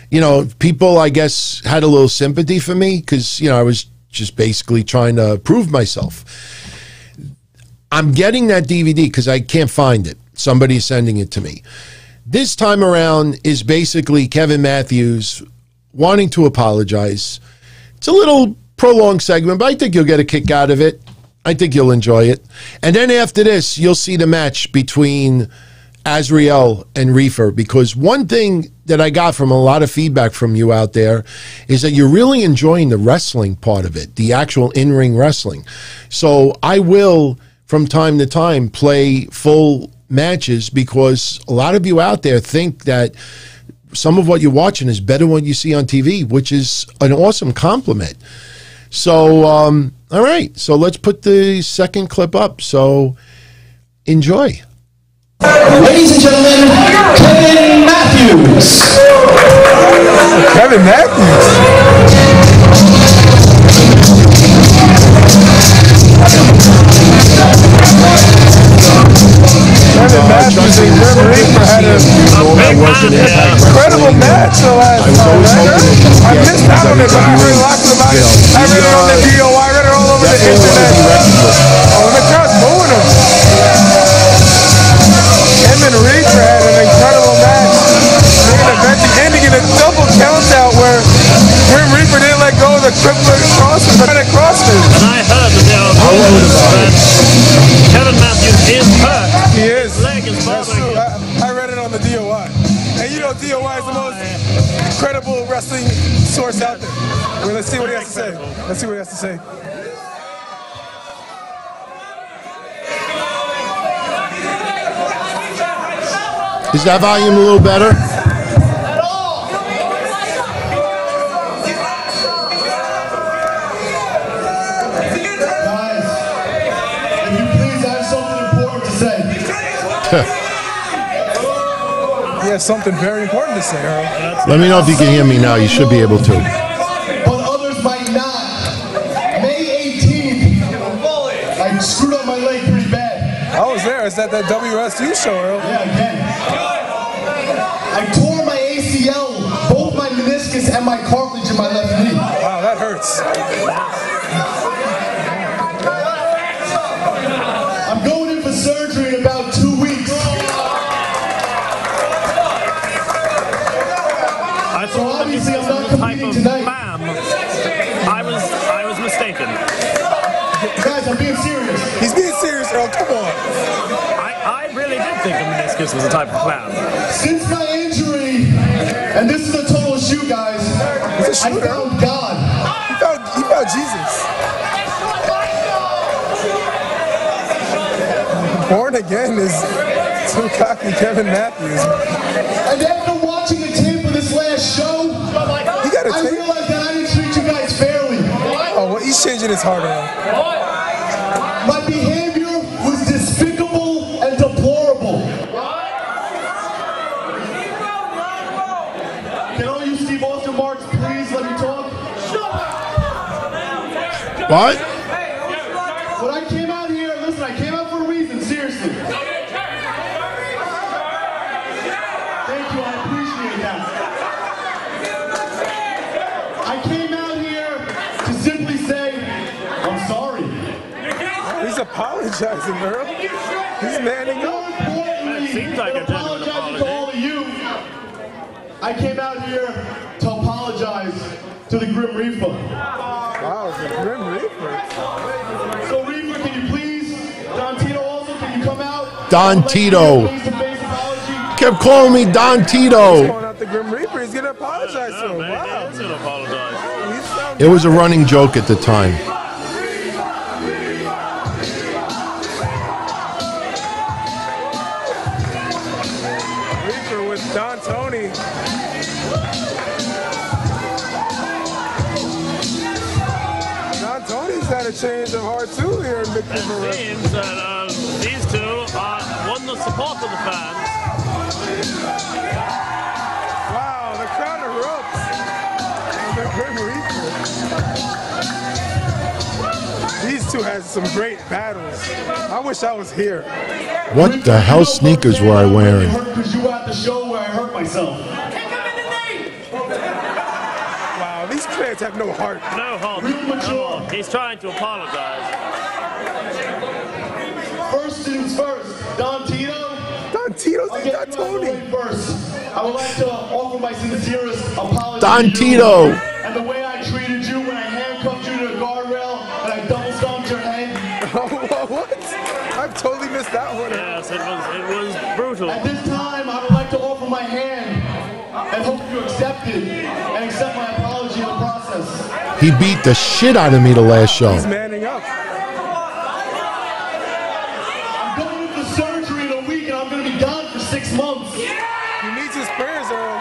you know, people, I guess, had a little sympathy for me because, you know, I was just basically trying to prove myself. I'm getting that DVD because I can't find it. Somebody's sending it to me. This time around is basically Kevin Matthews wanting to apologize. It's a little prolonged segment, but I think you'll get a kick out of it. I think you'll enjoy it. And then after this, you'll see the match between Azrael and Reefer, because one thing that I got from a lot of feedback from you out there is that you're really enjoying the wrestling part of it, the actual in-ring wrestling. So I will, from time to time, play full matches, because a lot of you out there think that some of what you're watching is better than what you see on TV, which is an awesome compliment. So, all right. So let's put the second clip up. So enjoy. Ladies and gentlemen, Kevin Matthews. Kevin Matthews. Kevin Matthews and Grim Reaper had an incredible match the last time. I missed out on it, but I heard lots about it. I read it on the DOI, I read it all over the internet. Oh, and the crowd's booing him. Him and Reaper had an incredible match. Ending in a double count out where Grim Reaper didn't let go of the crippler crosses, but it crossed him. And I heard that there are rumors that Kevin Matthews is hurt. He is. His leg is bothering him. I read it on the DOI. And you know DOI is the most credible wrestling source out there. Well, let's see what he has to say. Let's see what he has to say. Is that volume a little better? He has something very important to say, Earl. Let me know if you can hear me now. You should be able to. But others might not. May 18th, I screwed up my leg pretty bad. I was there. It's at that WSU show, Earl. Yeah, again. I tore my ACL, both my meniscus and my cartilage in my left knee. Wow, that hurts. I'm going in for surgery in about 2 weeks. So obviously I'm not competing tonight. I was mistaken. Guys, I'm being serious. He's being serious, Earl. Come on. I really did think a meniscus was a type of clown. Since my injury, and this is a total shoot, guys, I found God. He found Jesus. Born again is too cocky Kevin Matthews. And after watching the tape of this last show, I realized that I didn't treat you guys fairly. Oh, well, he's changing his heart around. My behavior was despicable and deplorable. Can all you Steve Austin marks please let me talk? What? When I came out here, listen, I came out for a reason, seriously. apologizing, Earl. He's manning up. It seems like a genuine apology. To all of you, I came out here to apologize to the Grim Reaper. Wow, the Grim Reaper. So Reaper, can you please, Don Tito also, can you come out? Don Tito. Kept calling me Don Tito. He's calling out the Grim Reaper. He's going to apologize to him. Wow. He's going to apologize. It was a running joke at the time. Reaper with Don Tony. Don Tony's had a change of heart too here in Victory for It seems that these two won the support of the fans. Wow, the crowd erupts. The Grim Reaper. These two had some great battles. I wish I was here. What the hell sneakers were I wearing? Because you were at the show where I hurt myself. Wow, these fans have no heart. No heart. No. He's trying to apologize. First things first, Don Tito. Don Tito's Don Tony. First, I would like to offer my sincerest apology. Don Tito. And the way I treated you when I handcuffed you to the guardrail and I double stomped your head. What? I've totally missed that one. Yes, it was brutal. At this time, I would like to offer my hand and hope you accept it and accept my apology in the process. He beat the shit out of me the last show. He's manning up. I'm going into surgery in a week and I'm going to be gone for 6 months. He needs his prayers, Earl.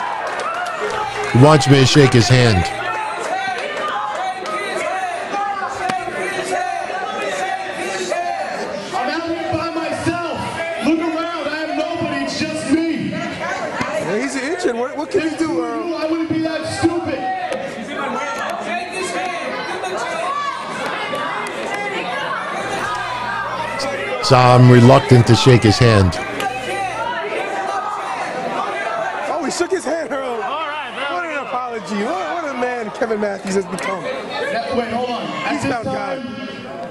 He wants me to shake his hand. I'm out here by myself. Look around. I have nobody. It's just me. Yeah, he's injured. What can he do, Earl? I wouldn't be that stupid. So I'm reluctant to shake his hand. Oh, he shook his hand, Earl. All right, what an apology. What a man Kevin Matthews has become. Wait, hold on. At this time,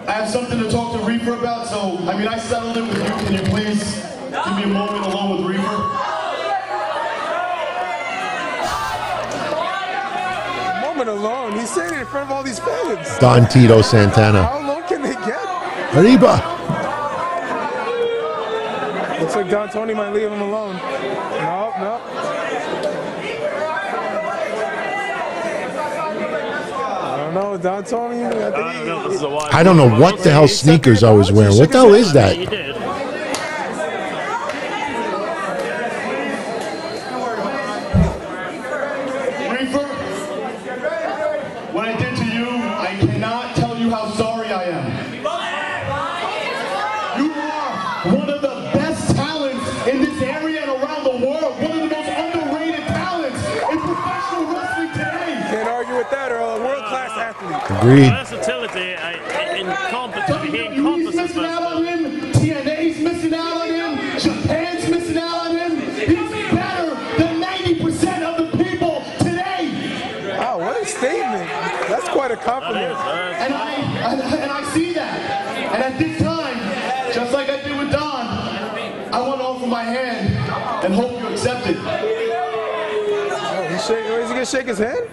I have something to talk to Reaper about, so, I mean, I settled it with you. Can you please give me a moment alone with Reaper? A moment alone. He's saying it in front of all these fans. Don Tito Santana. How low can they get? Arriba. Looks like Don Tony might leave him alone. No, no. I don't know, Don Tony. I don't know what the hell sneakers I was wearing. What the hell is that? Reaper, what I did to you, I cannot tell you how sorry I am. You are one of the best talents in this area and around the world. One of the most underrated talents in professional wrestling today. Can't argue with that, Earl. World-class athlete. Agreed. Versatility, he He's encompasses missing out on him. TNA's missing out on him. Japan's missing out on him. He's better than 90% of the people today. Wow, what a statement. That's quite a compliment. And I see that. And at this time, just like I did with Don, I want to offer my hand and hope you accept it. Oh, is he going to shake his hand?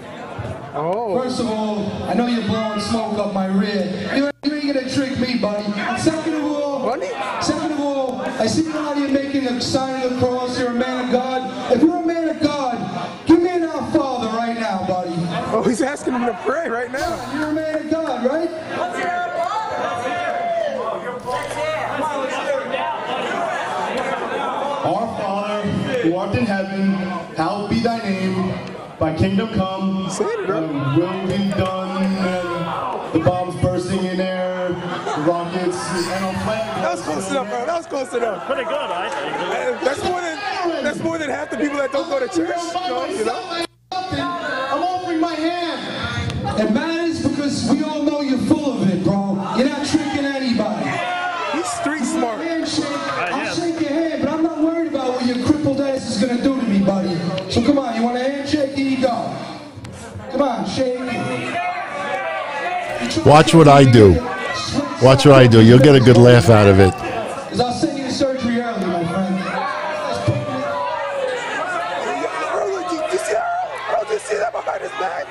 Oh. First of all, I know you're blowing smoke up my rear. You ain't gonna trick me, buddy. Second of all, I see you out here making a sign of the cross. You're a man of God. If you're a man of God, give me an Our Father right now, buddy. Oh, he's asking him to pray right now. You're a man of God, right? Our Father, who art in heaven, hallowed be thy name. Thy kingdom come, thy will be done. And the bombs bursting in air, the rockets, and on flag. That was close enough, bro. That was close enough. Pretty good, I think. That's more than half the people that don't go to church. You know? I'm offering my hand. It matters because we all know you're full of it, bro. You're not tricking anybody. He's street smart. I'll shake your hand, but I'm not worried about what your crippled ass is gonna do to me, buddy. So come on, you want a handshake? Here you go. Come on, shake. Watch what I do. Watch what I do. You'll get a good laugh out of it. Because I'll send you to surgery early, my friend. Earl, did you see that? Earl, did you see that behind his back?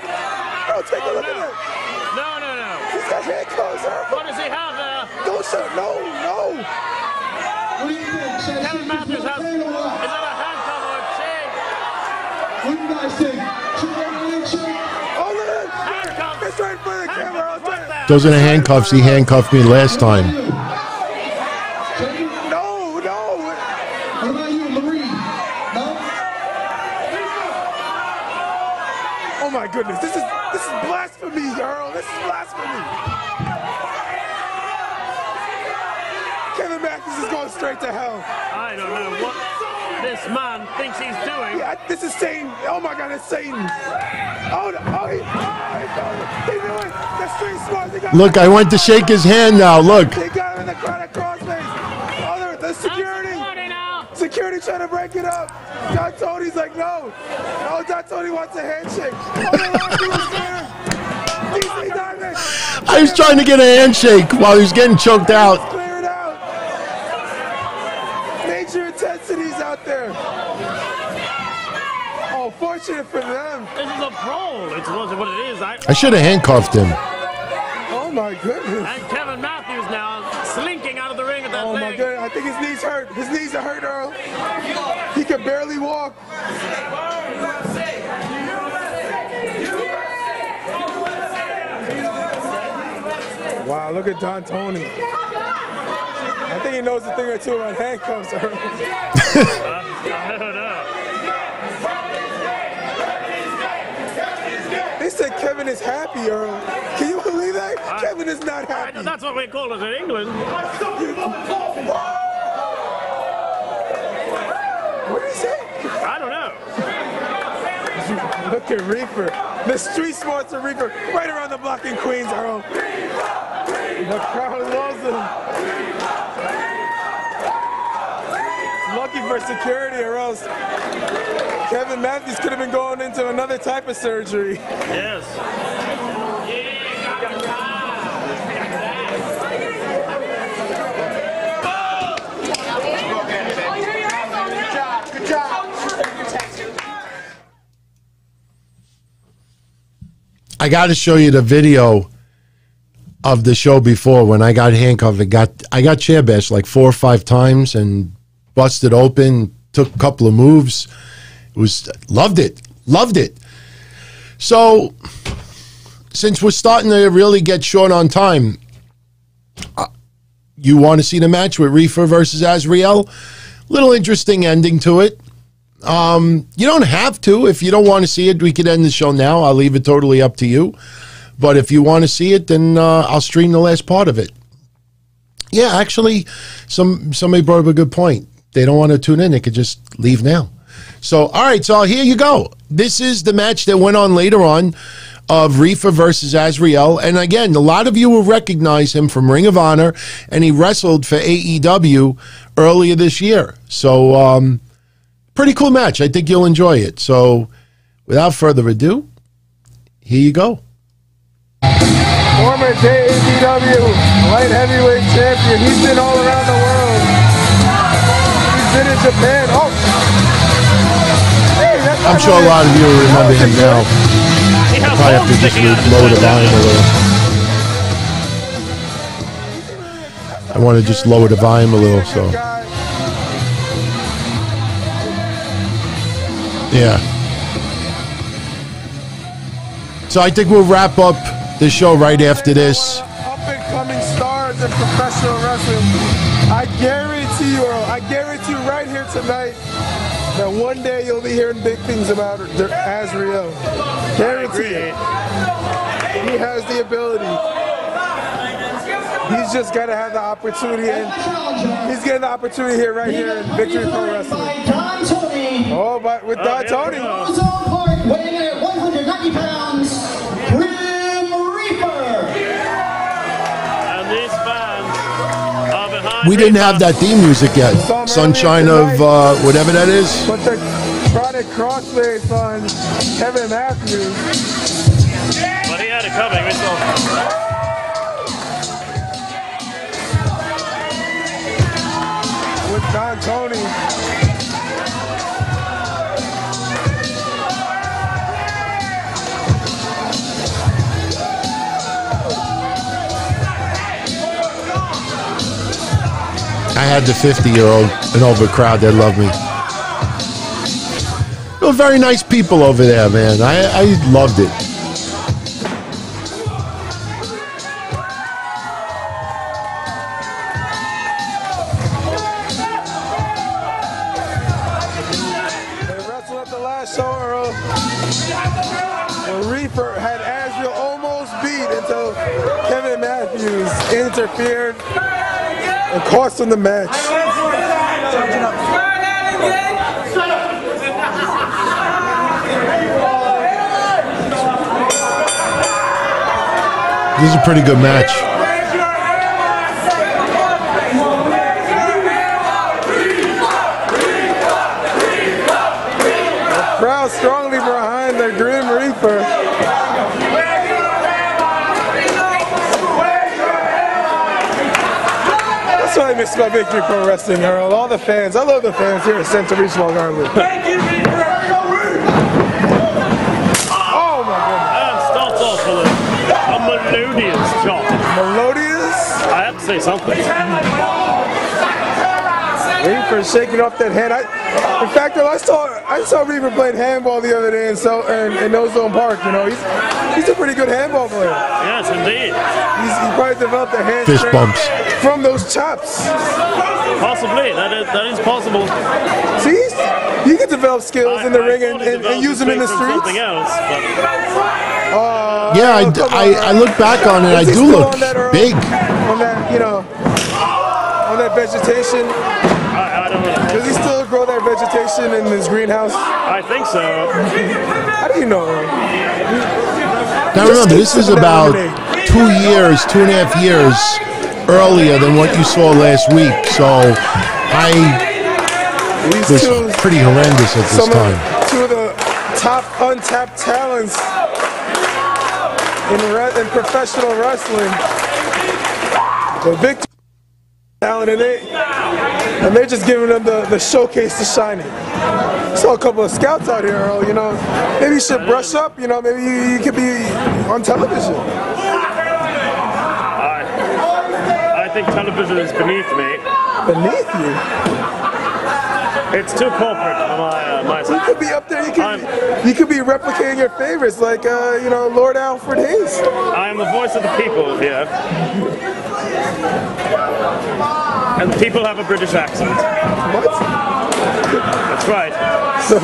Earl, take a look at it. No. He's got handcuffs, Earl. What does he have there? Don't show. No. What do you think? Kevin Matthews has. Is that a handcuff or a chain? What do you guys think? Should we have a handshake? Oh, look at it. Handcuff. It's right in front of the camera. Earl. What the? Those are the handcuffs. He handcuffed me last time. No. What about you, Marie? No? Oh my goodness, this is blasphemy, Earl. This is blasphemy. Kevin Matthews is going straight to hell. I don't know what this man thinks he's doing. Yeah, this is Satan. Oh my God, it's Satan. He knew it. The street smart. Look, I went to shake his hand now. Look. They got him in the crowd at crossface. Oh, the security. Security trying to break it up. Don Tony's like, no. No, Don Tony wants a handshake. Oh, the lobby was there. DC Diamond. I was trying to get a handshake while he was getting choked out. Clear it out. Major intensities out there. Oh, fortunate for them. This is a brawl. It's what it is. I should have handcuffed him. Oh my goodness. And Kevin Matthews now slinking out of the ring at that Oh my goodness. I think his knees hurt. His knees are hurt, Earl. He can barely walk. Wow, look at Don Tony. I think he knows a thing or two about handcuffs, Earl. I don't know. They said Kevin is happy, Earl. Can you believe that? Kevin is not happy. That's what we call it in England. What did he say? I don't know. Look at Reaper. The street smarts of Reaper right around the block in Queens, Earl. The crowd loves him. Lucky for security or else Kevin Matthews could have been going into another type of surgery. Yes. I got to show you the video of the show before when I got handcuffed. I got chair bashed like 4 or 5 times and busted open. Took a couple of moves. Loved it. So, since we're starting to really get short on time, you want to see the match with Reefer versus Azrael? Little interesting ending to it. You don't have to. If you don't want to see it, we could end the show now. I'll leave it totally up to you. But if you want to see it, then I'll stream the last part of it. Yeah, actually, somebody brought up a good point. They don't want to tune in. They could just leave now. So, all right. So here you go. This is the match that went on later on of Reefer versus Azrael. And again, a lot of you will recognize him from Ring of Honor, and he wrestled for AEW earlier this year. So, pretty cool match. I think you'll enjoy it. So, without further ado, here you go. Former AEW light heavyweight champion. He's been all around the world. He's been in Japan. Oh. Hey, I'm sure a lot of you will remember him now. I probably have to just lower the volume a little. I want to just lower the volume a little, so. Yeah. So I think we'll wrap up the show right after this. Up-and-coming stars in professional wrestling. I guarantee you, Earl, I guarantee you right here tonight that one day you'll be hearing big things about Azrael. Guarantee it. He has the ability. He's just got to have the opportunity, and he's getting the opportunity here, right here in Victory Pro Wrestling. Oh, but with Don Tony. Weighing in at 190 pounds, Grim Reaper. And these fans are behind. We didn't have that theme music yet. Sunshine of whatever that is. But the chronic crossface on Kevin Matthews. But he had it coming. We saw. Tony. I had the 50-year-old and over crowd that loved me. They were very nice people over there, man. I loved it. They wrestled at the last show, Earl. When Reaper had Azrael almost beat until Kevin Matthews interfered and cost him the match. This is a pretty good match. The crowd strongly behind the Grim Reaper. That's what I miss about Victory Pro Wrestling, Earl. All the fans. I love the fans here at Center Reach Long Island. Oh my goodness. And starts off with a melodious chop. Melodious? I have to say something. Reaper shaking off that hand. In fact, I saw Reaper playing handball the other day in Ozone Park. You know, he's a pretty good handball player. Yes, indeed. He probably developed a hand Fist bumps from those chops. Possibly, that is possible. See, you can develop skills in the ring and use them in the streets. Something else, but yeah, I look back on it. I do look big. On that, you know, on that vegetation. I don't know. Does he still grow that vegetation in his greenhouse? I think so. How do you know? Now remember, this is about 2 years, 2.5 years earlier than what you saw last week. So I was pretty horrendous at this time. Two of the top untapped talents in professional wrestling. The Victory talent, and they're just giving them the showcase to shine in. Saw a couple of scouts out here, Earl. You know, maybe you should brush up. You know, maybe you could be on television. I think television is beneath me. Beneath you? It's too corporate for my side. You could be up there. You could be replicating your favorites, like you know, Lord Alfred Hayes. I am the voice of the people here. And the people have a British accent. What? That's right. The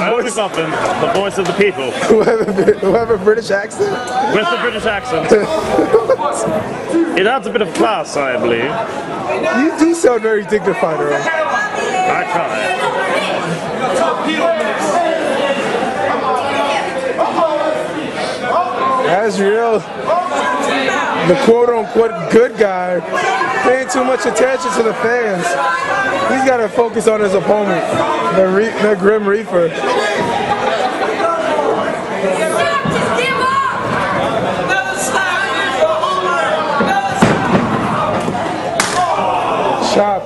voice of the people. Who have a British accent? With the British accent. It adds a bit of class, I believe. You do sound very dignified, Earl. I try. Azrael, the quote-unquote good guy, paying too much attention to the fans. He's got to focus on his opponent, the Grim Reaper. Chop.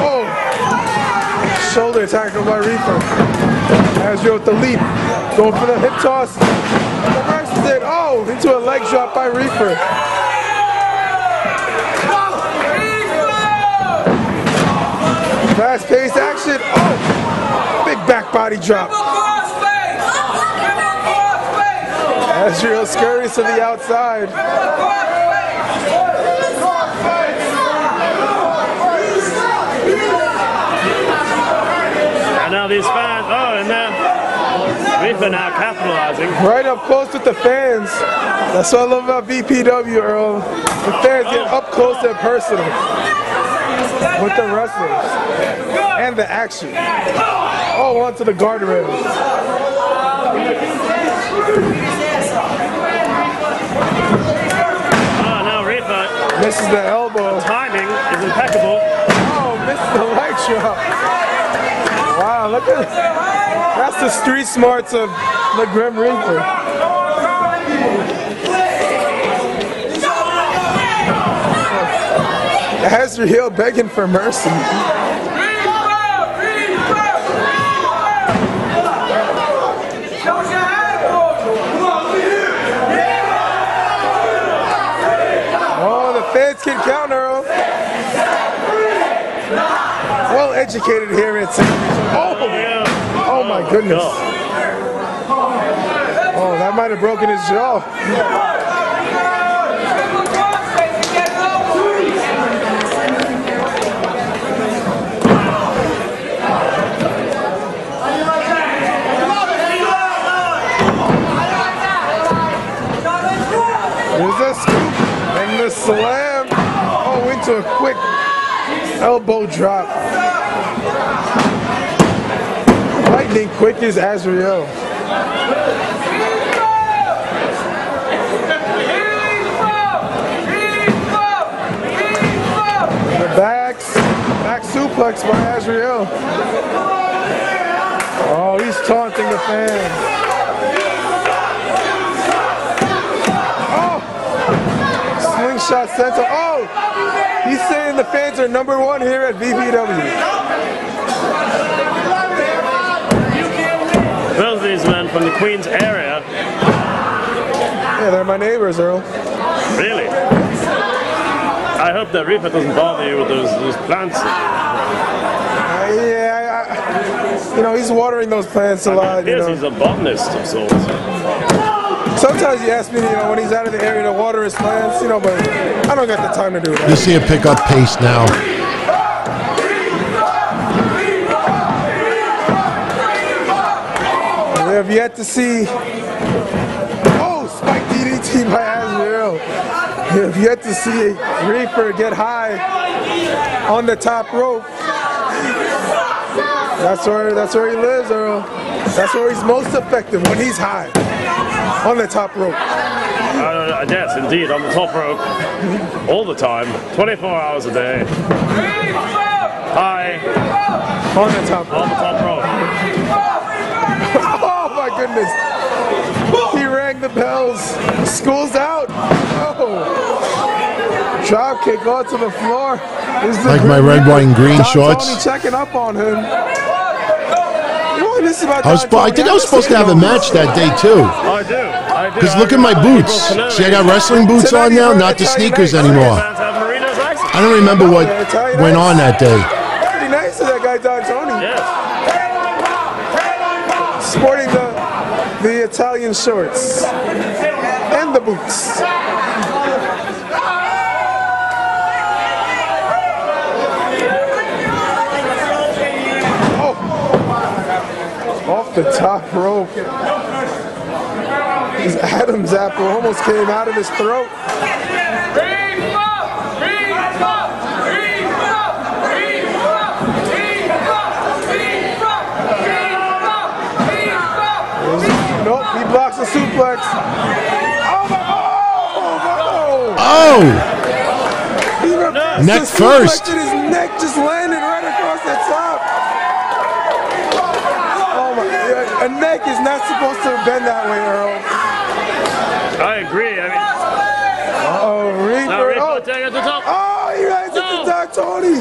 Oh! Shoulder tackle by Reaper. Azrael with the leap. Going for the hip toss. Reverses it. Oh! Into a leg drop by Reaper. Fast-paced action. Oh! Big back body drop. Azrael scurries to the outside. And now these fans, and then Reaper now capitalizing. Right up close with the fans. That's what I love about BPW, Earl. The fans get up close and personal with the wrestlers and the action. Oh, onto the guardrails. Now Reaper misses the elbow. The timing is impeccable. Oh, misses the leg drop. Wow, look at That's the street smarts of the Grim Reaper. Azrael begging for mercy. Oh, the fans can count, Earl. Well educated here at St. Oh my goodness. Oh, that might have broken his jaw. There's a scoop and the slam. Oh, into a quick elbow drop. Lightning quick is Azrael. The back suplex by Azrael. Oh, he's taunting the fans. Slingshot center. Oh, he's saying the fans are #1 here at VPW. Both of these men from the Queens area. Yeah, they're my neighbors, Earl. Really? I hope that Reaper doesn't bother you with those plants. Yeah, you know, he's watering those plants a lot. Yes, he's a botanist of sorts. Sometimes he asks me, you know, when he's out of the area to water his plants, you know, but I don't got the time to do that. You see it pick up pace now. We have yet to see. Oh, spike DDT by Azrael. We have yet to see Reaper get high on the top rope. That's where he lives, Earl. That's where he's most effective, when he's high on the top rope. Yes, indeed, on the top rope, all the time, 24 hours a day. High on the top rope. Oh my goodness! He rang the bells. School's out. Oh! Drop kick onto the floor. Like my red, white, and green shorts. Tony checking up on him. I think I was supposed to have a match that day too. I do. Because look at my boots. See, I got wrestling boots on now, not the sneakers anymore. I don't remember what went on that day. Pretty nice of that guy, Don Tony. Yes. Sporting the Italian shorts and the boots. Off the top rope. His Adam's apple almost came out of his throat. Nope, he blocks the suplex. Oh! Neck first. His neck just landed right across the top. A neck is not supposed to bend that way, Earl. I agree. I mean, Reaper. Reaper taking at the top. Oh, he rides at the top, Tony.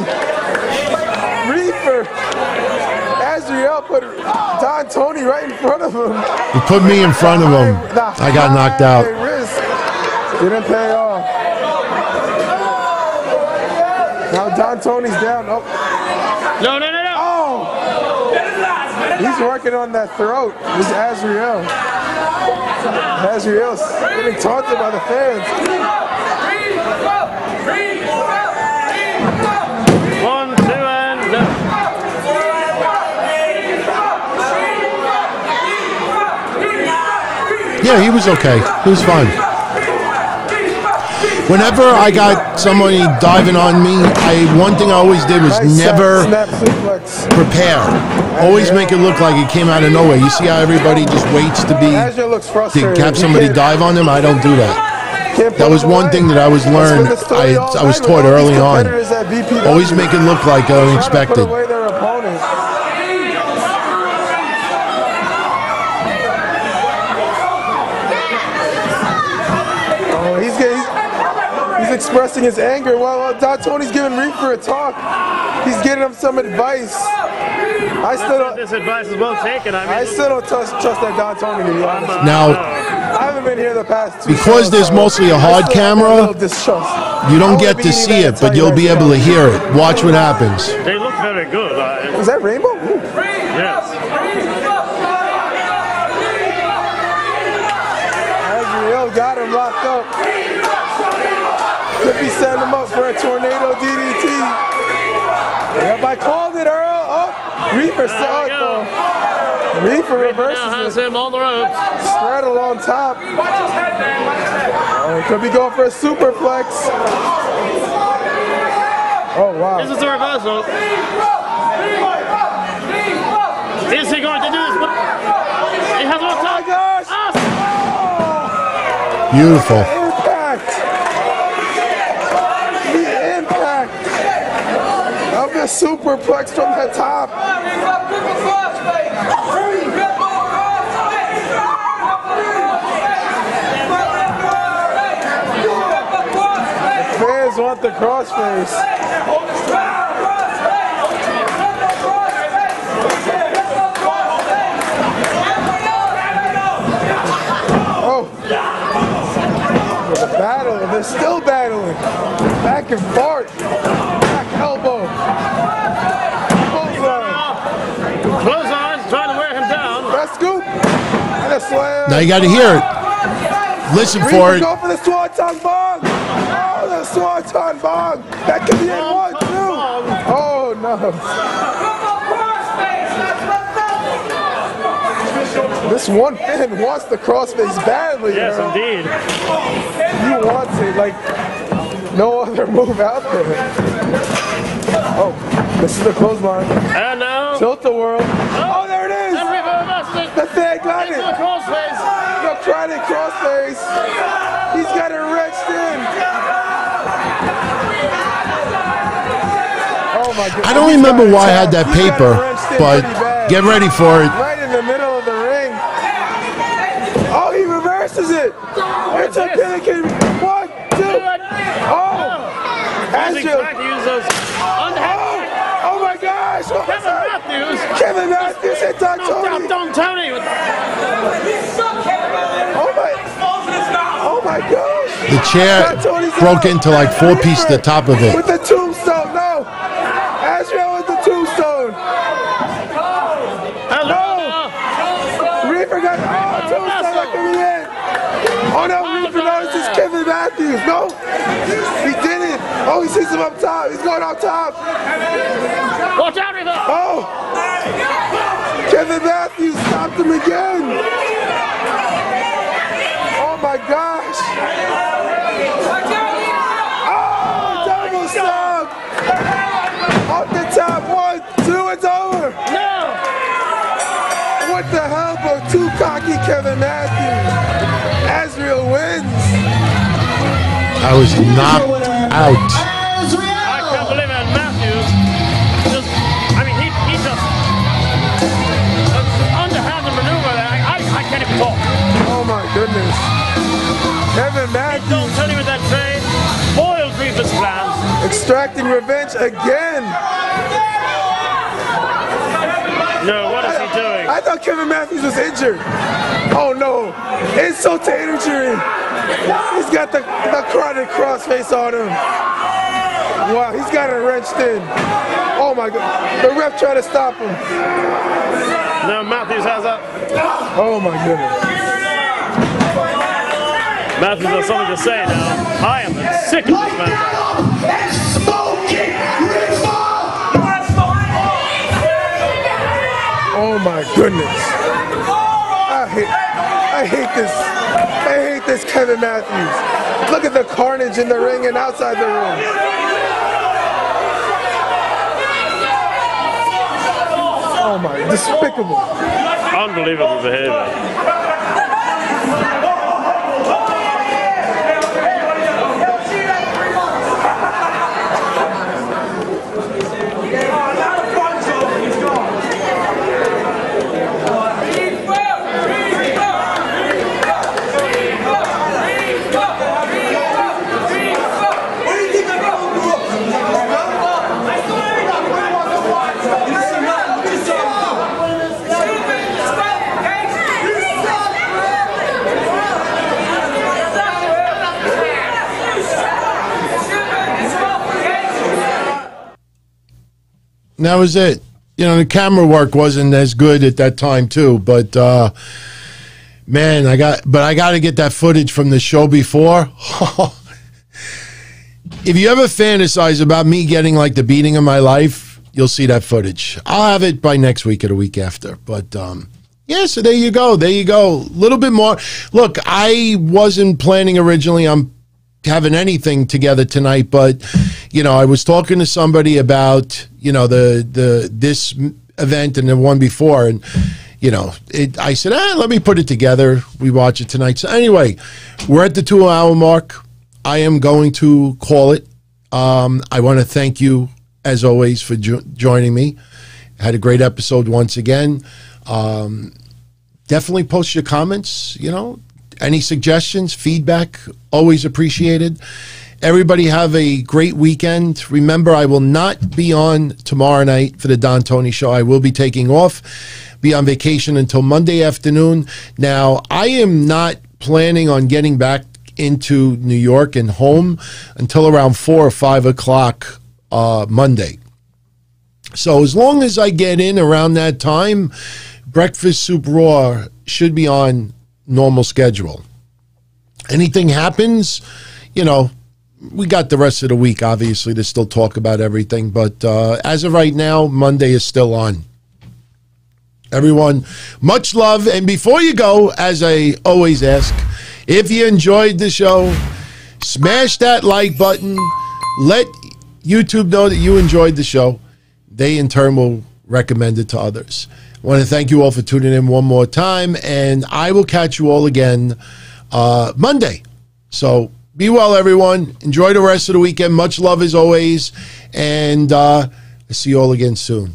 Reaper. Azrael put Don Tony right in front of him. He put me in front of him. I got knocked out. Risk didn't pay off. Now Don Tony's down. Oh. No. Oh. He's working on that throat. This is Azrael. Azrael's getting taunted by the fans. 1, 2, and no. Yeah, he was okay. He was fine. Whenever I got somebody diving on me, one thing I always did was never prepare. Always make it look like it came out of nowhere. You see how everybody just waits to have somebody dive on them? I don't do that. That was one thing that I was learned. I was taught early on. Always make it look like unexpected. expressing his anger while Don Tony's giving Reaper a talk. He's getting him some advice. I still don't. This advice is well taken. I still don't trust that Don Tony, to be honest. Now, I haven't been here the past 2 because shows, there's so mostly a hard I still have a camera, little distrust. you don't get to see it, but you'll be able to hear it. Watch what happens. They look very good. Is that Rainbow? Ooh. Yes. Azriel got him locked up. Could be setting him up for a tornado DDT. Yep, I called it, Earl. Oh, Reaper saw it though. Reaper reverses now has it. him on the ropes. Straddle on top. Oh, could be going for a superplex. Oh, wow. This is the reversal. Is he going to do this? He has one time. Oh, my gosh. Beautiful. Impact. The impact of the superplex from the top. The fans want the crossface. Oh. The battle, they're still battling. Back and forth. Back elbow. Clothesline, trying to wear him down. Left scoop. And a slam. Now you got to hear it. Listen for it. Go for the Swanton Bomb. Oh, the Swanton Bomb. That could be in 1, 2. Oh, no. This one fan wants the crossface badly. Yes, bro. indeed. He wants it like no other move out there. Oh, this is the clothesline. And now. Tilt-a-whirl. Oh, there it is. The fan got it. The crossface. No, tried it crossface. He's got it wrenched in. Oh my goodness. I don't remember why I had that paper, but get ready for it. Right in the middle of the ring. Oh, he reverses it. It's a Pelican. 1, 2. Oh. Astro. Oh my gosh. Kevin Matthews hit Don Tony. Don Tony. Oh my gosh. The chair broke into like 4 pieces at the top of it. With the tombstone. No. Astro with the tombstone. No. Reaper got tombstone like in the end. Oh no, Reaper notices Kevin Matthews. No. He didn't. Oh, he sees him up top. He's going up top. Watch out, Reaper. Oh. Kevin Matthews stopped him again. Oh my gosh. Oh, double stop. Off the top. 1, 2, it's over. No. What the hell, bro? Too cocky Kevin Matthews. Azriel wins. I was knocked out. I can't believe it. Matthews just, I mean, he just underhanded maneuver there. I can't even talk. Oh my goodness. Kevin Matthews. Don't tell me with that train. Foiled Reaper's plans. Extracting revenge again. No, what is he doing? I thought Kevin Matthews was injured. Oh no. Insult to injury. He's got the chronic crossface on him. Wow, he's got it wrenched in. Oh my God. The ref tried to stop him. Now Matthews has a... Oh my goodness. Matthews has something to say now. I am sick of this man. Oh my goodness. I hate this. I hate this Kevin Matthews. Look at the carnage in the ring and outside the ring. Oh my, despicable. Unbelievable behavior. And that was it. You know, the camera work wasn't as good at that time too, but man, I got to get that footage from the show before. If you ever fantasize about me getting like the beating of my life, you'll see that footage. I'll have it by next week or the week after. But yeah, so there you go. There you go. A little bit more. Look, I wasn't planning originally on having anything together tonight, but you know, I was talking to somebody about, you know, this event and the one before, and you know, I said, let me put it together. We watch it tonight. So anyway, we're at the 2-hour mark. I am going to call it. I want to thank you, as always, for joining me. Had a great episode once again. Definitely post your comments, you know, any suggestions, feedback, always appreciated. Everybody have a great weekend. Remember, I will not be on tomorrow night for the Don Tony Show. I will be taking off, be on vacation until Monday afternoon. Now, I am not planning on getting back into New York and home until around 4 or 5 o'clock Monday. So as long as I get in around that time, Breakfast Soup Raw should be on normal schedule. Anything happens, you know, we got the rest of the week, obviously, to still talk about everything. But as of right now, Monday is still on. Everyone, much love. And before you go, as I always ask, if you enjoyed the show, smash that like button. Let YouTube know that you enjoyed the show. They, in turn, will recommend it to others. I want to thank you all for tuning in one more time, and I will catch you all again Monday. So be well, everyone. Enjoy the rest of the weekend. Much love as always, and I'll see you all again soon.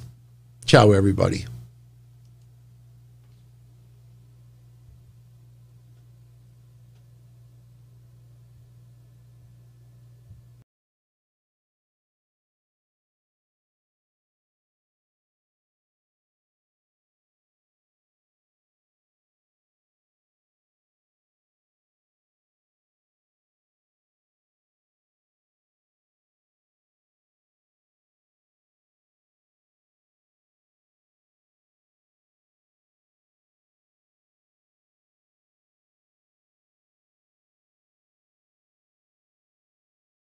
Ciao, everybody.